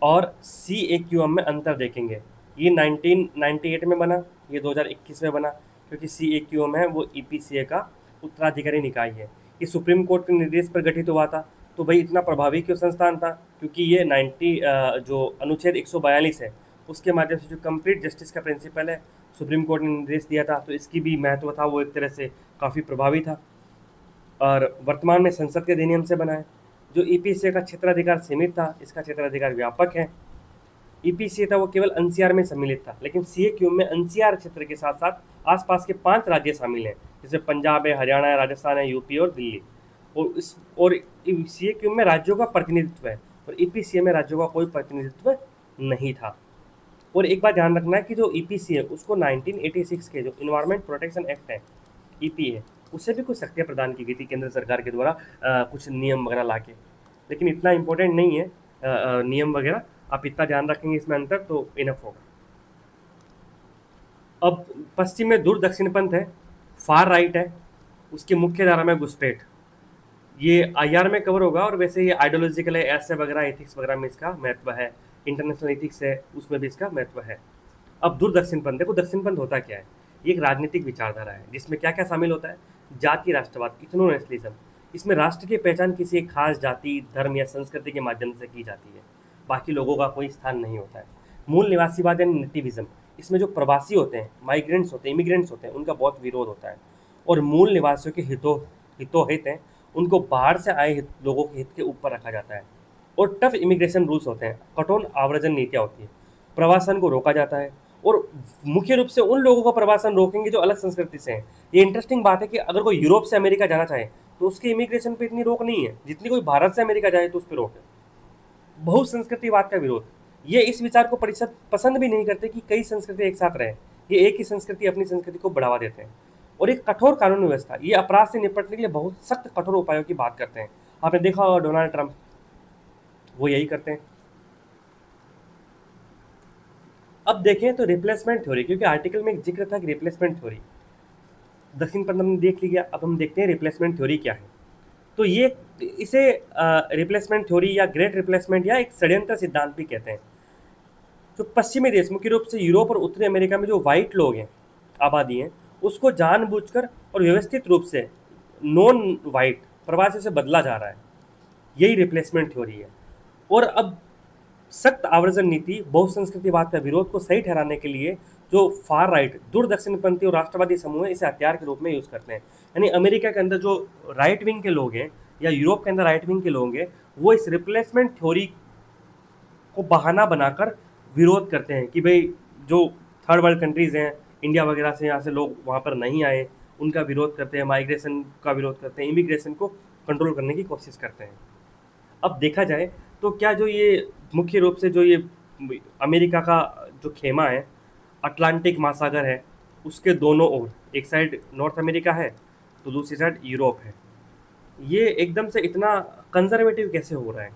और CAQM में अंतर देखेंगे। ये 1998 में बना, ये 2021 में बना, क्योंकि CAQM है वो EPCA का उत्तराधिकारी निकाय है। ये सुप्रीम कोर्ट के निर्देश पर गठित हुआ था। तो भाई इतना प्रभावी क्यों संस्थान था? क्योंकि ये 90 जो अनुच्छेद 142 है उसके माध्यम से जो कंप्लीट जस्टिस का प्रिंसिपल है, सुप्रीम कोर्ट ने निर्देश दिया था, तो इसकी भी महत्व था, वो एक तरह से काफ़ी प्रभावी था। और वर्तमान में संसद के अधिनियम से बना है। जो EPCA का क्षेत्राधिकार सीमित था, इसका क्षेत्राधिकार व्यापक है। EPCA था वो केवल NCR में सम्मिलित था, लेकिन CAQM में NCR क्षेत्र के साथ साथ आसपास के 5 राज्य शामिल हैं, जैसे पंजाब है, हरियाणा है, राजस्थान है, UP और दिल्ली। और CAQM में राज्यों का प्रतिनिधित्व है और EPCA में राज्यों का कोई प्रतिनिधित्व नहीं था। और एक बात ध्यान रखना है कि जो EPCA है उसको 1986 के जो इन्वायरमेंट प्रोटेक्शन एक्ट है, EPA, उससे भी कुछ शक्तियाँ प्रदान की गई थी केंद्र सरकार के द्वारा, कुछ नियम वगैरह ला के। लेकिन इतना इम्पोर्टेंट नहीं है नियम वगैरह, आप इतना ध्यान रखेंगे इसमें अंतर तो इनफ होगा। अब पश्चिम में दूर दक्षिणपंथ है, फार राइट है, उसकी मुख्य धारा में घुसपैठ, ये IR में कवर होगा। और वैसे ये आइडियोलॉजिकल है, ऐसे वगैरह, एथिक्स वगैरह में इसका महत्व है, इंटरनेशनल एथिक्स है उसमें भी इसका महत्व है। अब दूर दक्षिणपंथ, देखो दक्षिणपंथ होता क्या है? ये एक राजनीतिक विचारधारा है जिसमें क्या क्या शामिल होता है? जाति राष्ट्रवाद, इथनो नेशनलिज्म। इसमें राष्ट्र की पहचान किसी एक खास जाति, धर्म या संस्कृति के माध्यम से की जाती है, बाकी लोगों का कोई स्थान नहीं होता है। मूल निवासीवाद यानी नेटिविज्म, इसमें जो प्रवासी होते हैं, माइग्रेंट्स होते हैं, इमिग्रेंट्स होते हैं, उनका बहुत विरोध होता है। और मूल निवासियों के हितोहित हैं, उनको बाहर से आए लोगों के हित के ऊपर रखा जाता है। और टफ इमिग्रेशन रूल्स होते हैं, कठोर आव्रजन नीतियाँ होती है, प्रवासन को रोका जाता है। और मुख्य रूप से उन लोगों का प्रवासन रोकेंगे जो अलग संस्कृति से हैं। ये इंटरेस्टिंग बात है कि अगर कोई यूरोप से अमेरिका जाना चाहे तो उसके इमिग्रेशन पे इतनी रोक नहीं है जितनी कोई भारत से अमेरिका जाए तो उस पर रोक है। बहुसंस्कृतिवाद का विरोध, ये इस विचार को परिषद पसंद भी नहीं करते कि कई संस्कृति एक साथ रहें। ये एक ही संस्कृति अपनी संस्कृति को बढ़ावा देते हैं। और एक कठोर कानून व्यवस्था, ये अपराध से निपटने के लिए बहुत सख्त कठोर उपायों की बात करते हैं। आपने देखा होगा डोनाल्ड ट्रंप, वो यही करते हैं। अब देखें तो रिप्लेसमेंट थ्योरी, क्योंकि आर्टिकल में एक जिक्र था कि रिप्लेसमेंट थ्योरी, दक्षिण पंथ हमने देख लिया। अब हम देखते हैं रिप्लेसमेंट थ्योरी क्या है। तो ये इसे रिप्लेसमेंट थ्योरी या ग्रेट रिप्लेसमेंट या एक षड्यंत्र सिद्धांत भी कहते हैं। जो पश्चिमी देश, मुख्य रूप से यूरोप और उत्तरी अमेरिका में जो वाइट लोग हैं, आबादी हैं, उसको जानबूझकर और व्यवस्थित रूप से नॉन वाइट प्रवासियों से बदला जा रहा है। यही रिप्लेसमेंट थ्योरी है। और अब सख्त आवर्जन नीति, बहुसंस्कृतिवाद का विरोध को सही ठहराने के लिए जो फार राइट, दूर दक्षिणपंथी और राष्ट्रवादी समूह है, इसे हथियार के रूप में यूज़ करते हैं। यानी अमेरिका के अंदर जो राइट विंग के लोग हैं या यूरोप के अंदर राइट विंग के लोग हैं, वो इस रिप्लेसमेंट थ्योरी को बहाना बनाकर विरोध करते हैं कि भाई जो थर्ड वर्ल्ड कंट्रीज़ हैं, इंडिया वगैरह से, यहाँ से लोग वहाँ पर नहीं आए, उनका विरोध करते हैं, माइग्रेशन का विरोध करते हैं, इमिग्रेशन को कंट्रोल करने की कोशिश करते हैं। अब देखा जाए तो क्या जो ये मुख्य रूप से जो ये अमेरिका का जो खेमा है, अटलांटिक महासागर है, उसके दोनों ओर, एक साइड नॉर्थ अमेरिका है तो दूसरी साइड यूरोप है, ये एकदम से इतना कंजर्वेटिव कैसे हो रहा है?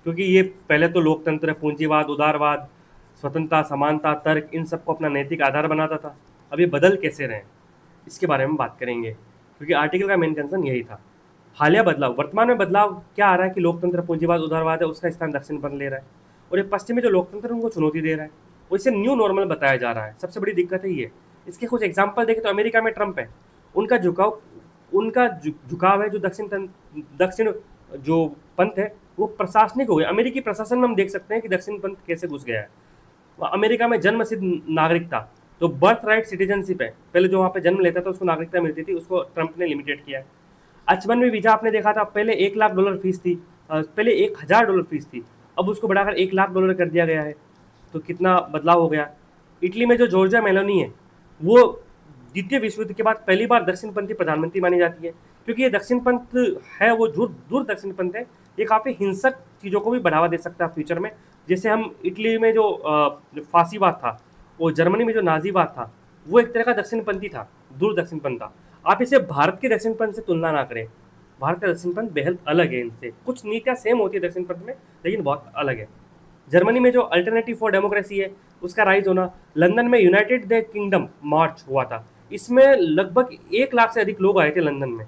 क्योंकि ये पहले तो लोकतंत्र, पूंजीवाद, उदारवाद, स्वतंत्रता, समानता, तर्क, इन सबको अपना नैतिक आधार बनाता था। अब ये बदल कैसे रहे हैं, इसके बारे में बात करेंगे, क्योंकि आर्टिकल का मेन कंसर्न यही था। हालिया बदलाव, वर्तमान में बदलाव क्या आ रहा है कि लोकतंत्र, पूंजीवाद, उदारवाद है, उसका स्थान दक्षिणपंथ ले रहा है, और ये पश्चिमी जो लोकतंत्र है उनको चुनौती दे रहा है, और इसे न्यू नॉर्मल बताया जा रहा है। सबसे बड़ी दिक्कत है ये। इसके कुछ एग्जाम्पल देखें तो अमेरिका में ट्रंप है, उनका झुकाव है जो दक्षिण जो पंथ है वो प्रशासनिक हो गया। अमेरिकी प्रशासन में हम देख सकते हैं कि दक्षिण पंथ कैसे घुस गया है। अमेरिका में जन्म सिद्ध नागरिकता, तो बर्थ राइट सिटीजनशिप है, पहले जो वहाँ पे जन्म लेता था उसको नागरिकता मिलती थी, उसको ट्रंप ने लिमिटेड किया है। H1B वीजा आपने देखा था, पहले $1,00,000 फीस थी, पहले $1,000 फीस थी, अब उसको बढ़ाकर $1,00,000 कर दिया गया है। तो कितना बदलाव हो गया। इटली में जो जॉर्जिया मेलोनी है, वो द्वितीय विश्व युद्ध के बाद पहली बार दक्षिणपंथी प्रधानमंत्री मानी जाती है, क्योंकि ये दक्षिणपंथ है, वो दूर दक्षिणपंथ है, ये काफ़ी हिंसक चीज़ों को भी बढ़ावा दे सकता है फ्यूचर में। जैसे हम इटली में जो फांसीवाद था, और जर्मनी में जो नाजीवाद था, वो एक तरह का दक्षिणपंथी था, दूर दक्षिणपंथ था। आप इसे भारत के दक्षिणपंथ से तुलना ना करें, भारत का दक्षिणपंथ बेहद अलग है इनसे। कुछ नीतियाँ सेम होती है दक्षिणपंथ में, लेकिन बहुत अलग है। जर्मनी में जो अल्टरनेटिव फॉर डेमोक्रेसी है, उसका राइज होना, लंदन में यूनाइटेड द किंगडम मार्च हुआ था, इसमें लगभग 1 लाख से अधिक लोग आए थे लंदन में।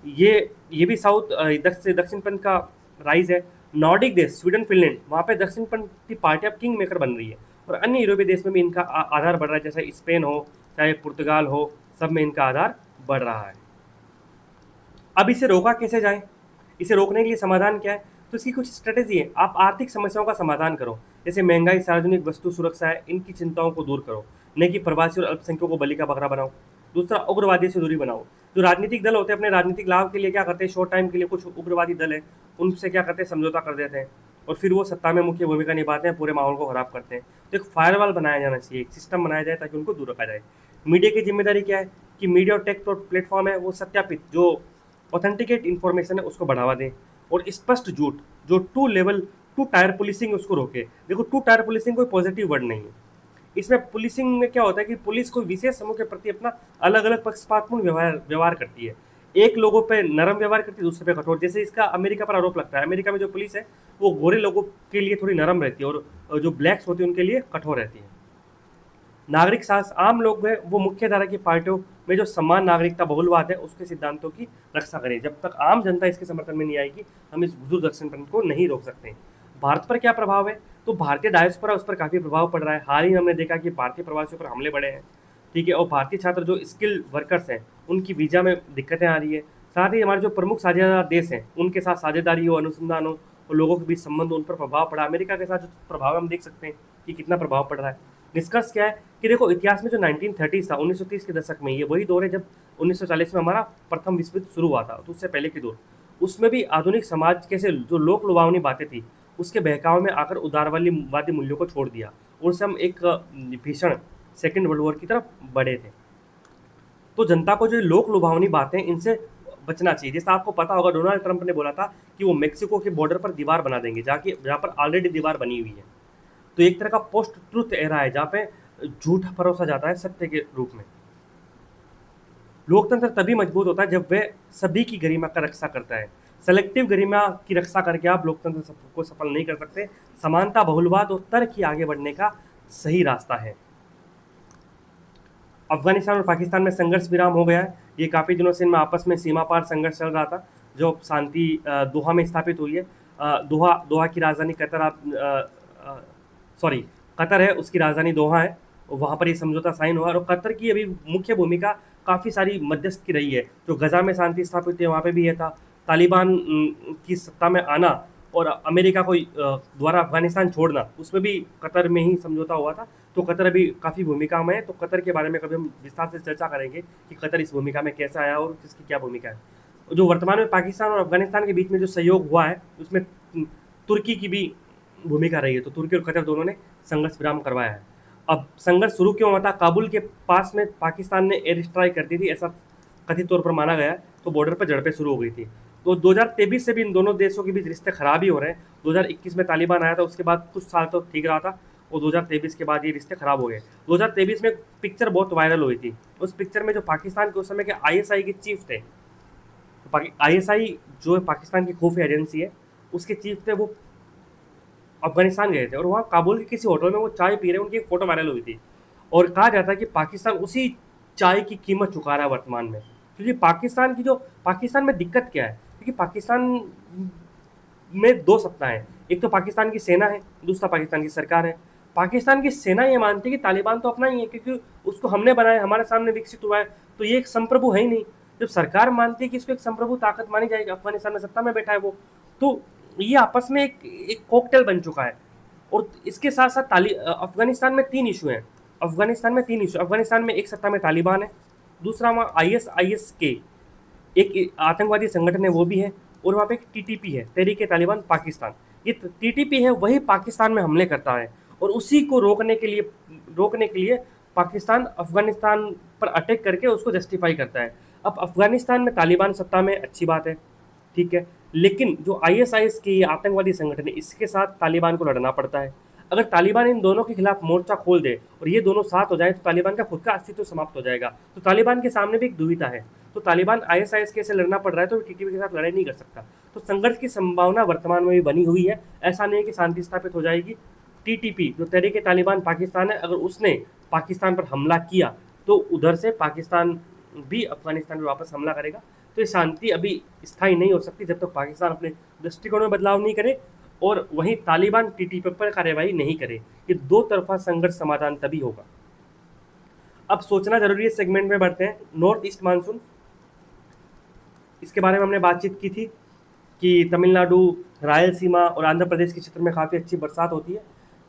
ये भी साउथ दक्षिणपंथ का राइज है। नॉर्डिक देश, स्वीडन, फिनलैंड, वहाँ पे दक्षिणपंथी पार्टी अब किंग मेकर बन रही है, और अन्य यूरोपीय देश में भी इनका आधार बढ़ रहा है, जैसे स्पेन हो चाहे पुर्तगाल हो, सब में इनका आधार बढ़ रहा है। अब इसे रोका कैसे जाए, इसे रोकने के लिए समाधान क्या है? तो इसकी कुछ स्ट्रेटेजी है। आप आर्थिक समस्याओं का समाधान करो, जैसे महंगाई, सार्वजनिक वस्तु सुरक्षा है, इनकी चिंताओं को दूर करो, न कि प्रवासी और अल्पसंख्यकों को बलि का बकरा बनाओ। दूसरा, उग्रवादी से दूरी बनाओ। जो राजनीतिक दल होते हैं अपने राजनीतिक लाभ के लिए क्या करते हैं, शॉर्ट टाइम के लिए कुछ उग्रवादी दल है, उनसे क्या करते हैं, समझौता कर देते हैं, और फिर वो सत्ता में मुख्य भूमिका निभाते हैं, पूरे माहौल को खराब करते हैं। तो एक फायरवॉल बनाया जाना चाहिए, एक सिस्टम बनाया जाए ताकि उनको दूर रखा जाए। मीडिया की जिम्मेदारी क्या है कि मीडिया और टेक प्लेटफॉर्म है, वो सत्यापित जो ऑथेंटिकेट इन्फॉर्मेशन है उसको बढ़ावा दें, और स्पष्ट झूठ, जो टू टायर पुलिसिंग, उसको रोके। देखो, टू टायर पुलिसिंग कोई पॉजिटिव वर्ड नहीं है। इसमें पुलिसिंग में क्या होता है कि पुलिस कोई विशेष समूह के प्रति अपना अलग अलग पक्षपातपूर्ण व्यवहार करती है। एक लोगों पे नरम व्यवहार करती है, दूसरे पे कठोर। जैसे इसका अमेरिका पर आरोप लगता है, अमेरिका में जो पुलिस है वो गोरे लोगों के लिए थोड़ी नरम रहती है, और जो ब्लैक्स होती है उनके लिए कठोर रहती है। नागरिक शासन, आम लोग हैं वो मुख्य धारा की पार्टियों में जो समान नागरिकता बहुलवाद है उसके सिद्धांतों की रक्षा करें। जब तक आम जनता इसके समर्थन में नहीं आएगी, हम इस दूर दक्षिणपंथ को नहीं रोक सकते। भारत पर क्या प्रभाव है? तो भारतीय डायस्पोरा, उस पर काफ़ी प्रभाव पड़ रहा है। हाल ही में हमने देखा कि भारतीय प्रवासियों पर हमले बढ़े हैं, ठीक है, और भारतीय छात्र जो स्किल वर्कर्स हैं उनकी वीज़ा में दिक्कतें आ रही है। साथ ही हमारे जो प्रमुख साझेदार देश हैं उनके साथ साझेदारी हो, अनुसंधान हो, और लोगों के बीच संबंध, उन पर प्रभाव पड़ा। अमेरिका के साथ जो प्रभाव हम देख सकते हैं कि कितना प्रभाव पड़ रहा है। निष्कर्ष क्या है कि देखो, इतिहास में जो 1930 था, 1930 के दशक में, ये वही दौर है जब 1940 में हमारा प्रथम विश्व युद्ध शुरू हुआ था, तो उससे पहले की दौर, उसमें भी आधुनिक समाज कैसे जो लोक लुभावनी बातें थी उसके बहकाव में आकर उदारवादी मूल्यों को छोड़ दिया, और उससे हम एक भीषण सेकेंड वर्ल्ड वॉर की तरफ बढ़े थे। तो जनता को जो लोक लुभावनी बातें, इनसे बचना चाहिए। जैसा आपको पता होगा, डोनाल्ड ट्रंप ने बोला था कि वो मेक्सिको के बॉर्डर पर दीवार बना देंगे, जहाँ पर ऑलरेडी दीवार बनी हुई है। तो एक तरह का पोस्ट ट्रुथ एरा है जहाँ पे झूठ परोसा जाता है सत्य के रूप में। लोकतंत्र तभी मजबूत होता है जब वह सभी की गरिमा का रक्षा करता है। सेलेक्टिव गरिमा की रक्षा करके आप लोकतंत्र को सफल नहीं कर सकते। समानता, बहुलवाद और तर्क ही आगे बढ़ने का सही रास्ता है। अफगानिस्तान और पाकिस्तान में संघर्ष विराम हो गया है। ये काफ़ी दिनों से इनमें आपस में सीमा पार संघर्ष चल रहा था, जो शांति दोहा में स्थापित हुई है। दोहा की राजधानी कतर है, उसकी राजधानी दोहा है, वहाँ पर ये समझौता साइन हुआ। और कतर की अभी मुख्य भूमिका काफ़ी सारी मध्यस्थ की रही है। जो गजा में शांति स्थापित है वहाँ पे भी ये था। तालिबान की सत्ता में आना और अमेरिका को द्वारा अफगानिस्तान छोड़ना, उसमें भी कतर में ही समझौता हुआ था। तो कतर अभी काफ़ी भूमिका में है। तो कतर के बारे में कभी हम विस्तार से चर्चा करेंगे कि कतर इस भूमिका में कैसे आया और किसकी क्या भूमिका है। जो वर्तमान में पाकिस्तान और अफगानिस्तान के बीच में जो सहयोग हुआ है उसमें तुर्की की भी भूमिका रही है। तो तुर्की और कतर दोनों ने संघर्ष विराम करवाया है। अब संघर्ष शुरू क्यों हुआ था? काबुल के पास में पाकिस्तान ने एयर स्ट्राइक कर दी थी, ऐसा कथित तौर पर माना गया है, तो बॉर्डर पर झड़पें शुरू हो गई थी। तो 2023 से भी इन दोनों देशों के बीच रिश्ते खराब ही हो रहे हैं। 2021 में तालिबान आया था, उसके बाद कुछ साल तो ठीक रहा था, और 2023 के बाद ये रिश्ते खराब हो गए। 2023 में एक पिक्चर बहुत वायरल हुई थी। उस पिक्चर में जो पाकिस्तान के उस समय के आईएसआई के चीफ थे, आईएसआई जो है पाकिस्तान की खुफिया एजेंसी है, उसके चीफ थे, वो अफगानिस्तान गए थे और वहाँ काबुल के किसी होटल में वो चाय पी रहे, उनकी एक फोटो वायरल हुई थी। और कहा जाता है कि पाकिस्तान उसी चाय की कीमत चुका रहा है वर्तमान में। क्योंकि पाकिस्तान में दिक्कत क्या है? क्योंकि पाकिस्तान में दो सत्ता है, एक तो पाकिस्तान की सेना है, दूसरा पाकिस्तान की सरकार है। पाकिस्तान की सेना ये मानती है कि तालिबान तो अपना ही है, क्योंकि उसको हमने बनाया, हमारे सामने विकसित हुआ है, तो ये एक संप्रभु है ही नहीं। जब सरकार मानती है कि इसको एक संप्रभु ताकत मानी जाएगी, अफगानिस्तान में सत्ता में बैठा है वो, तो ये आपस में एक कॉकटेल बन चुका है। और इसके साथ साथ अफगानिस्तान में तीन इशू हैं। अफगानिस्तान में एक सत्ता में तालिबान है, दूसरा वहाँ IS के एक आतंकवादी संगठन है वो भी है, और वहाँ पे एक TTP है, तहरीक तालिबान पाकिस्तान। ये TTP है, वही पाकिस्तान में हमले करता है, और उसी को रोकने के लिए पाकिस्तान अफगानिस्तान पर अटैक करके उसको जस्टिफाई करता है। अब अफगानिस्तान में तालिबान सत्ता में, अच्छी बात है, ठीक है, लेकिन जो ISIS की आतंकवादी संगठन है, इसके साथ तालिबान को लड़ना पड़ता है। अगर तालिबान इन दोनों के खिलाफ मोर्चा खोल दे और ये दोनों साथ हो जाए, तो तालिबान का खुद का अस्तित्व समाप्त हो जाएगा। तो तालिबान के सामने भी एक दुविधा है। तो तालिबान ISIS के से लड़ना पड़ रहा है, तो TTP के साथ लड़ाई नहीं कर सकता। तो संघर्ष की संभावना वर्तमान में भी बनी हुई है। ऐसा नहीं है कि शांति स्थापित हो जाएगी। TTP जो तहरीक तालिबान पाकिस्तान है, अगर उसने पाकिस्तान पर हमला किया, तो उधर से पाकिस्तान भी अफगानिस्तान पर वापस हमला करेगा। तो ये शांति अभी स्थायी नहीं हो सकती जब तक पाकिस्तान अपने दृष्टिकोण में बदलाव नहीं करे और वहीं तालिबान TTP पर कार्यवाही नहीं करे। ये दो तरफा संघर्ष समाधान तभी होगा। अब सोचना जरूरी है। सेगमेंट में बढ़ते हैं। नॉर्थ ईस्ट मानसून, इसके बारे में हमने बातचीत की थी कि तमिलनाडु, रायलसीमा और आंध्र प्रदेश के क्षेत्र में काफ़ी अच्छी बरसात होती है,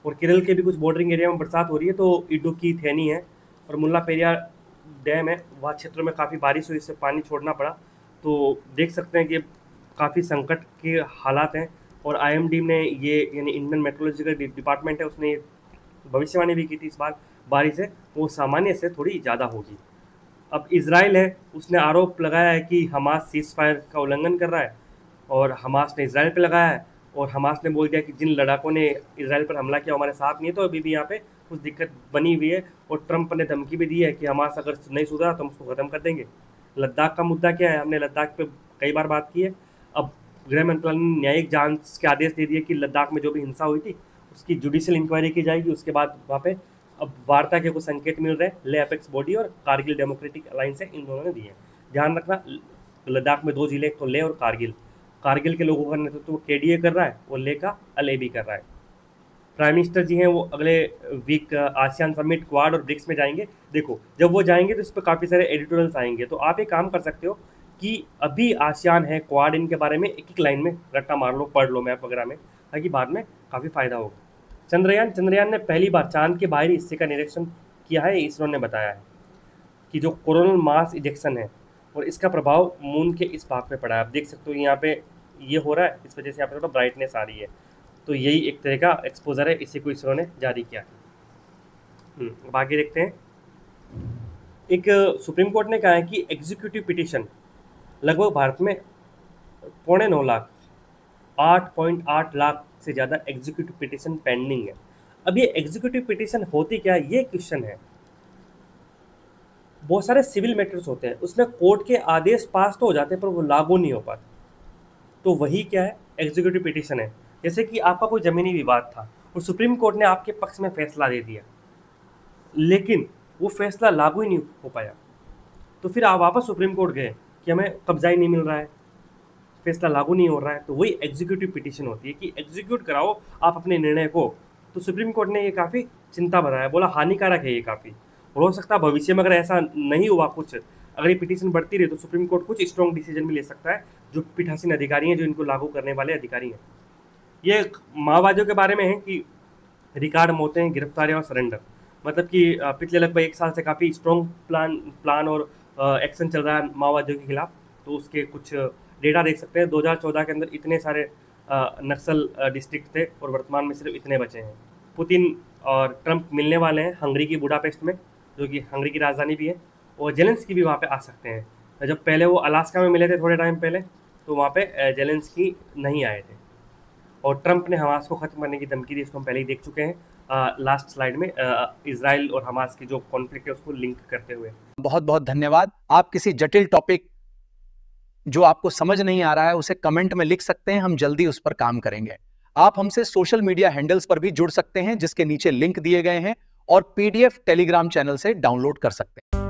और केरल के भी कुछ बॉर्डरिंग एरिया में बरसात हो रही है। तो इडुक्की, थेनी है और मुल्ला पेरियार डैम है, वहाँ क्षेत्रों में काफ़ी बारिश हुई, इससे पानी छोड़ना पड़ा। तो देख सकते हैं कि काफ़ी संकट के हालात हैं। और IMD ने ये, यानी इंडियन मेट्रोलॉजिकल डिपार्टमेंट है, उसने भविष्यवाणी भी की थी इस बार बारिश है वो सामान्य से थोड़ी ज़्यादा होगी। अब इजराइल है, उसने आरोप लगाया है कि हमास सीज फायर का उल्लंघन कर रहा है, और हमास ने इजराइल पर लगाया है। और हमास ने बोल दिया कि जिन लड़ाकों ने इजराइल पर हमला किया हमारे साथ नहीं है, तो अभी भी यहाँ पे कुछ दिक्कत बनी हुई है। और ट्रंप ने धमकी भी दी है कि हमास अगर नहीं सुधरा तो हम उसको ख़त्म कर देंगे। लद्दाख का मुद्दा क्या है? हमने लद्दाख पे कई बार बात की है। अब गृह मंत्रालय ने न्यायिक जांच के आदेश दे दिए कि लद्दाख में जो भी हिंसा हुई थी उसकी जुडिशियल इंक्वायरी की जाएगी। उसके बाद वहाँ पे अब वार्ता के कुछ संकेत मिल रहे हैं। ले अपेक्स बॉडी और कारगिल डेमोक्रेटिक अलायंस है, इन दोनों ने दिए हैं। ध्यान रखना, लद्दाख में 2 जिले, तो ले और कारगिल। कारगिल के लोगों का नेतृत्व KDA कर रहा है और ले का LAB कर रहा है। प्राइम मिनिस्टर जी हैं, वो अगले वीक आसियान समिट, क्वाड और ब्रिक्स में जाएंगे। देखो, जब वो जाएंगे तो इस पर काफ़ी सारे एडिटोरियल्स आएंगे। तो आप एक काम कर सकते हो कि अभी आसियान है, क्वाड, इनके बारे में एक लाइन में रट्टा मार लो, पढ़ लो मैप वगैरह में, ताकि बाद में काफ़ी फायदा होगा। चंद्रयान ने पहली बार चांद के बाहरी हिस्से का निरीक्षण किया है। इसरो ने बताया है कि जो कोरोनल मास इजेक्शन है और इसका प्रभाव मून के इस भाग पे पड़ा है। आप देख सकते हो यहाँ पे ये हो रहा है, इस वजह से यहाँ पे थोड़ा ब्राइटनेस आ रही है। तो यही एक तरह का एक्सपोजर है, इसी को इसरो ने जारी किया है। अब आगे देखते हैं। एक सुप्रीम कोर्ट ने कहा है कि एग्जीक्यूटिव पिटीशन लगभग भारत में 9.25 लाख, 8.8 लाख से ज़्यादा एग्जीक्यूटिव पिटीशन पेंडिंग है। अब ये एग्जीक्यूटिव पिटीशन होती क्या है, ये क्वेश्चन है। बहुत सारे सिविल मैटर्स होते हैं, उसमें कोर्ट के आदेश पास तो हो जाते हैं पर वो लागू नहीं हो पाते। तो वही क्या है, एग्जीक्यूटिव पिटीशन है। जैसे कि आपका कोई ज़मीनी विवाद था और सुप्रीम कोर्ट ने आपके पक्ष में फैसला दे दिया, लेकिन वो फैसला लागू ही नहीं हो पाया, तो फिर आप वापस सुप्रीम कोर्ट गए कि हमें कब्जा ही नहीं मिल रहा है, फैसला लागू नहीं हो रहा है। तो वही एग्जीक्यूटिव पिटीशन होती है कि एग्जीक्यूट कराओ आप अपने निर्णय को। तो सुप्रीम कोर्ट ने ये काफ़ी चिंता बनाया, बोला हानिकारक है ये काफ़ी, और हो सकता है भविष्य में अगर ऐसा नहीं हुआ कुछ, अगर ये पिटीशन बढ़ती रही, तो सुप्रीम कोर्ट कुछ स्ट्रॉन्ग डिसीजन भी ले सकता है। जो पीठासीन अधिकारी हैं, जो इनको लागू करने वाले अधिकारी हैं। ये माओवादियों के बारे में है कि रिकॉर्ड मौतें, गिरफ्तारियां और सरेंडर, मतलब कि पिछले लगभग 1 साल से काफ़ी स्ट्रॉन्ग प्लान और एक्शन चल रहा है माओवादियों के खिलाफ। तो उसके कुछ डेटा देख सकते हैं। 2014 के अंदर इतने सारे नक्सल डिस्ट्रिक्ट थे और वर्तमान में सिर्फ इतने बचे हैं। पुतिन और ट्रम्प मिलने वाले हैं हंगरी की बुडापेस्ट में, जो कि हंगरी की राजधानी भी है, और जेलेंस्की भी वहाँ पे आ सकते हैं। जब पहले वो अलास्का में मिले थे थोड़े टाइम पहले, तो वहाँ पे जेलेंस्की नहीं आए थे। और ट्रम्प ने हमास को ख़त्म करने की धमकी दी, इसको हम पहले ही देख चुके हैं लास्ट स्लाइड में, इसराइल और हमास की जो कॉन्फ्लिक्ट है उसको लिंक करते हुए। बहुत बहुत धन्यवाद। आप किसी जटिल टॉपिक जो आपको समझ नहीं आ रहा है उसे कमेंट में लिख सकते हैं, हम जल्दी उस पर काम करेंगे। आप हमसे सोशल मीडिया हैंडल्स पर भी जुड़ सकते हैं जिसके नीचे लिंक दिए गए हैं, और पीडीएफ टेलीग्राम चैनल से डाउनलोड कर सकते हैं।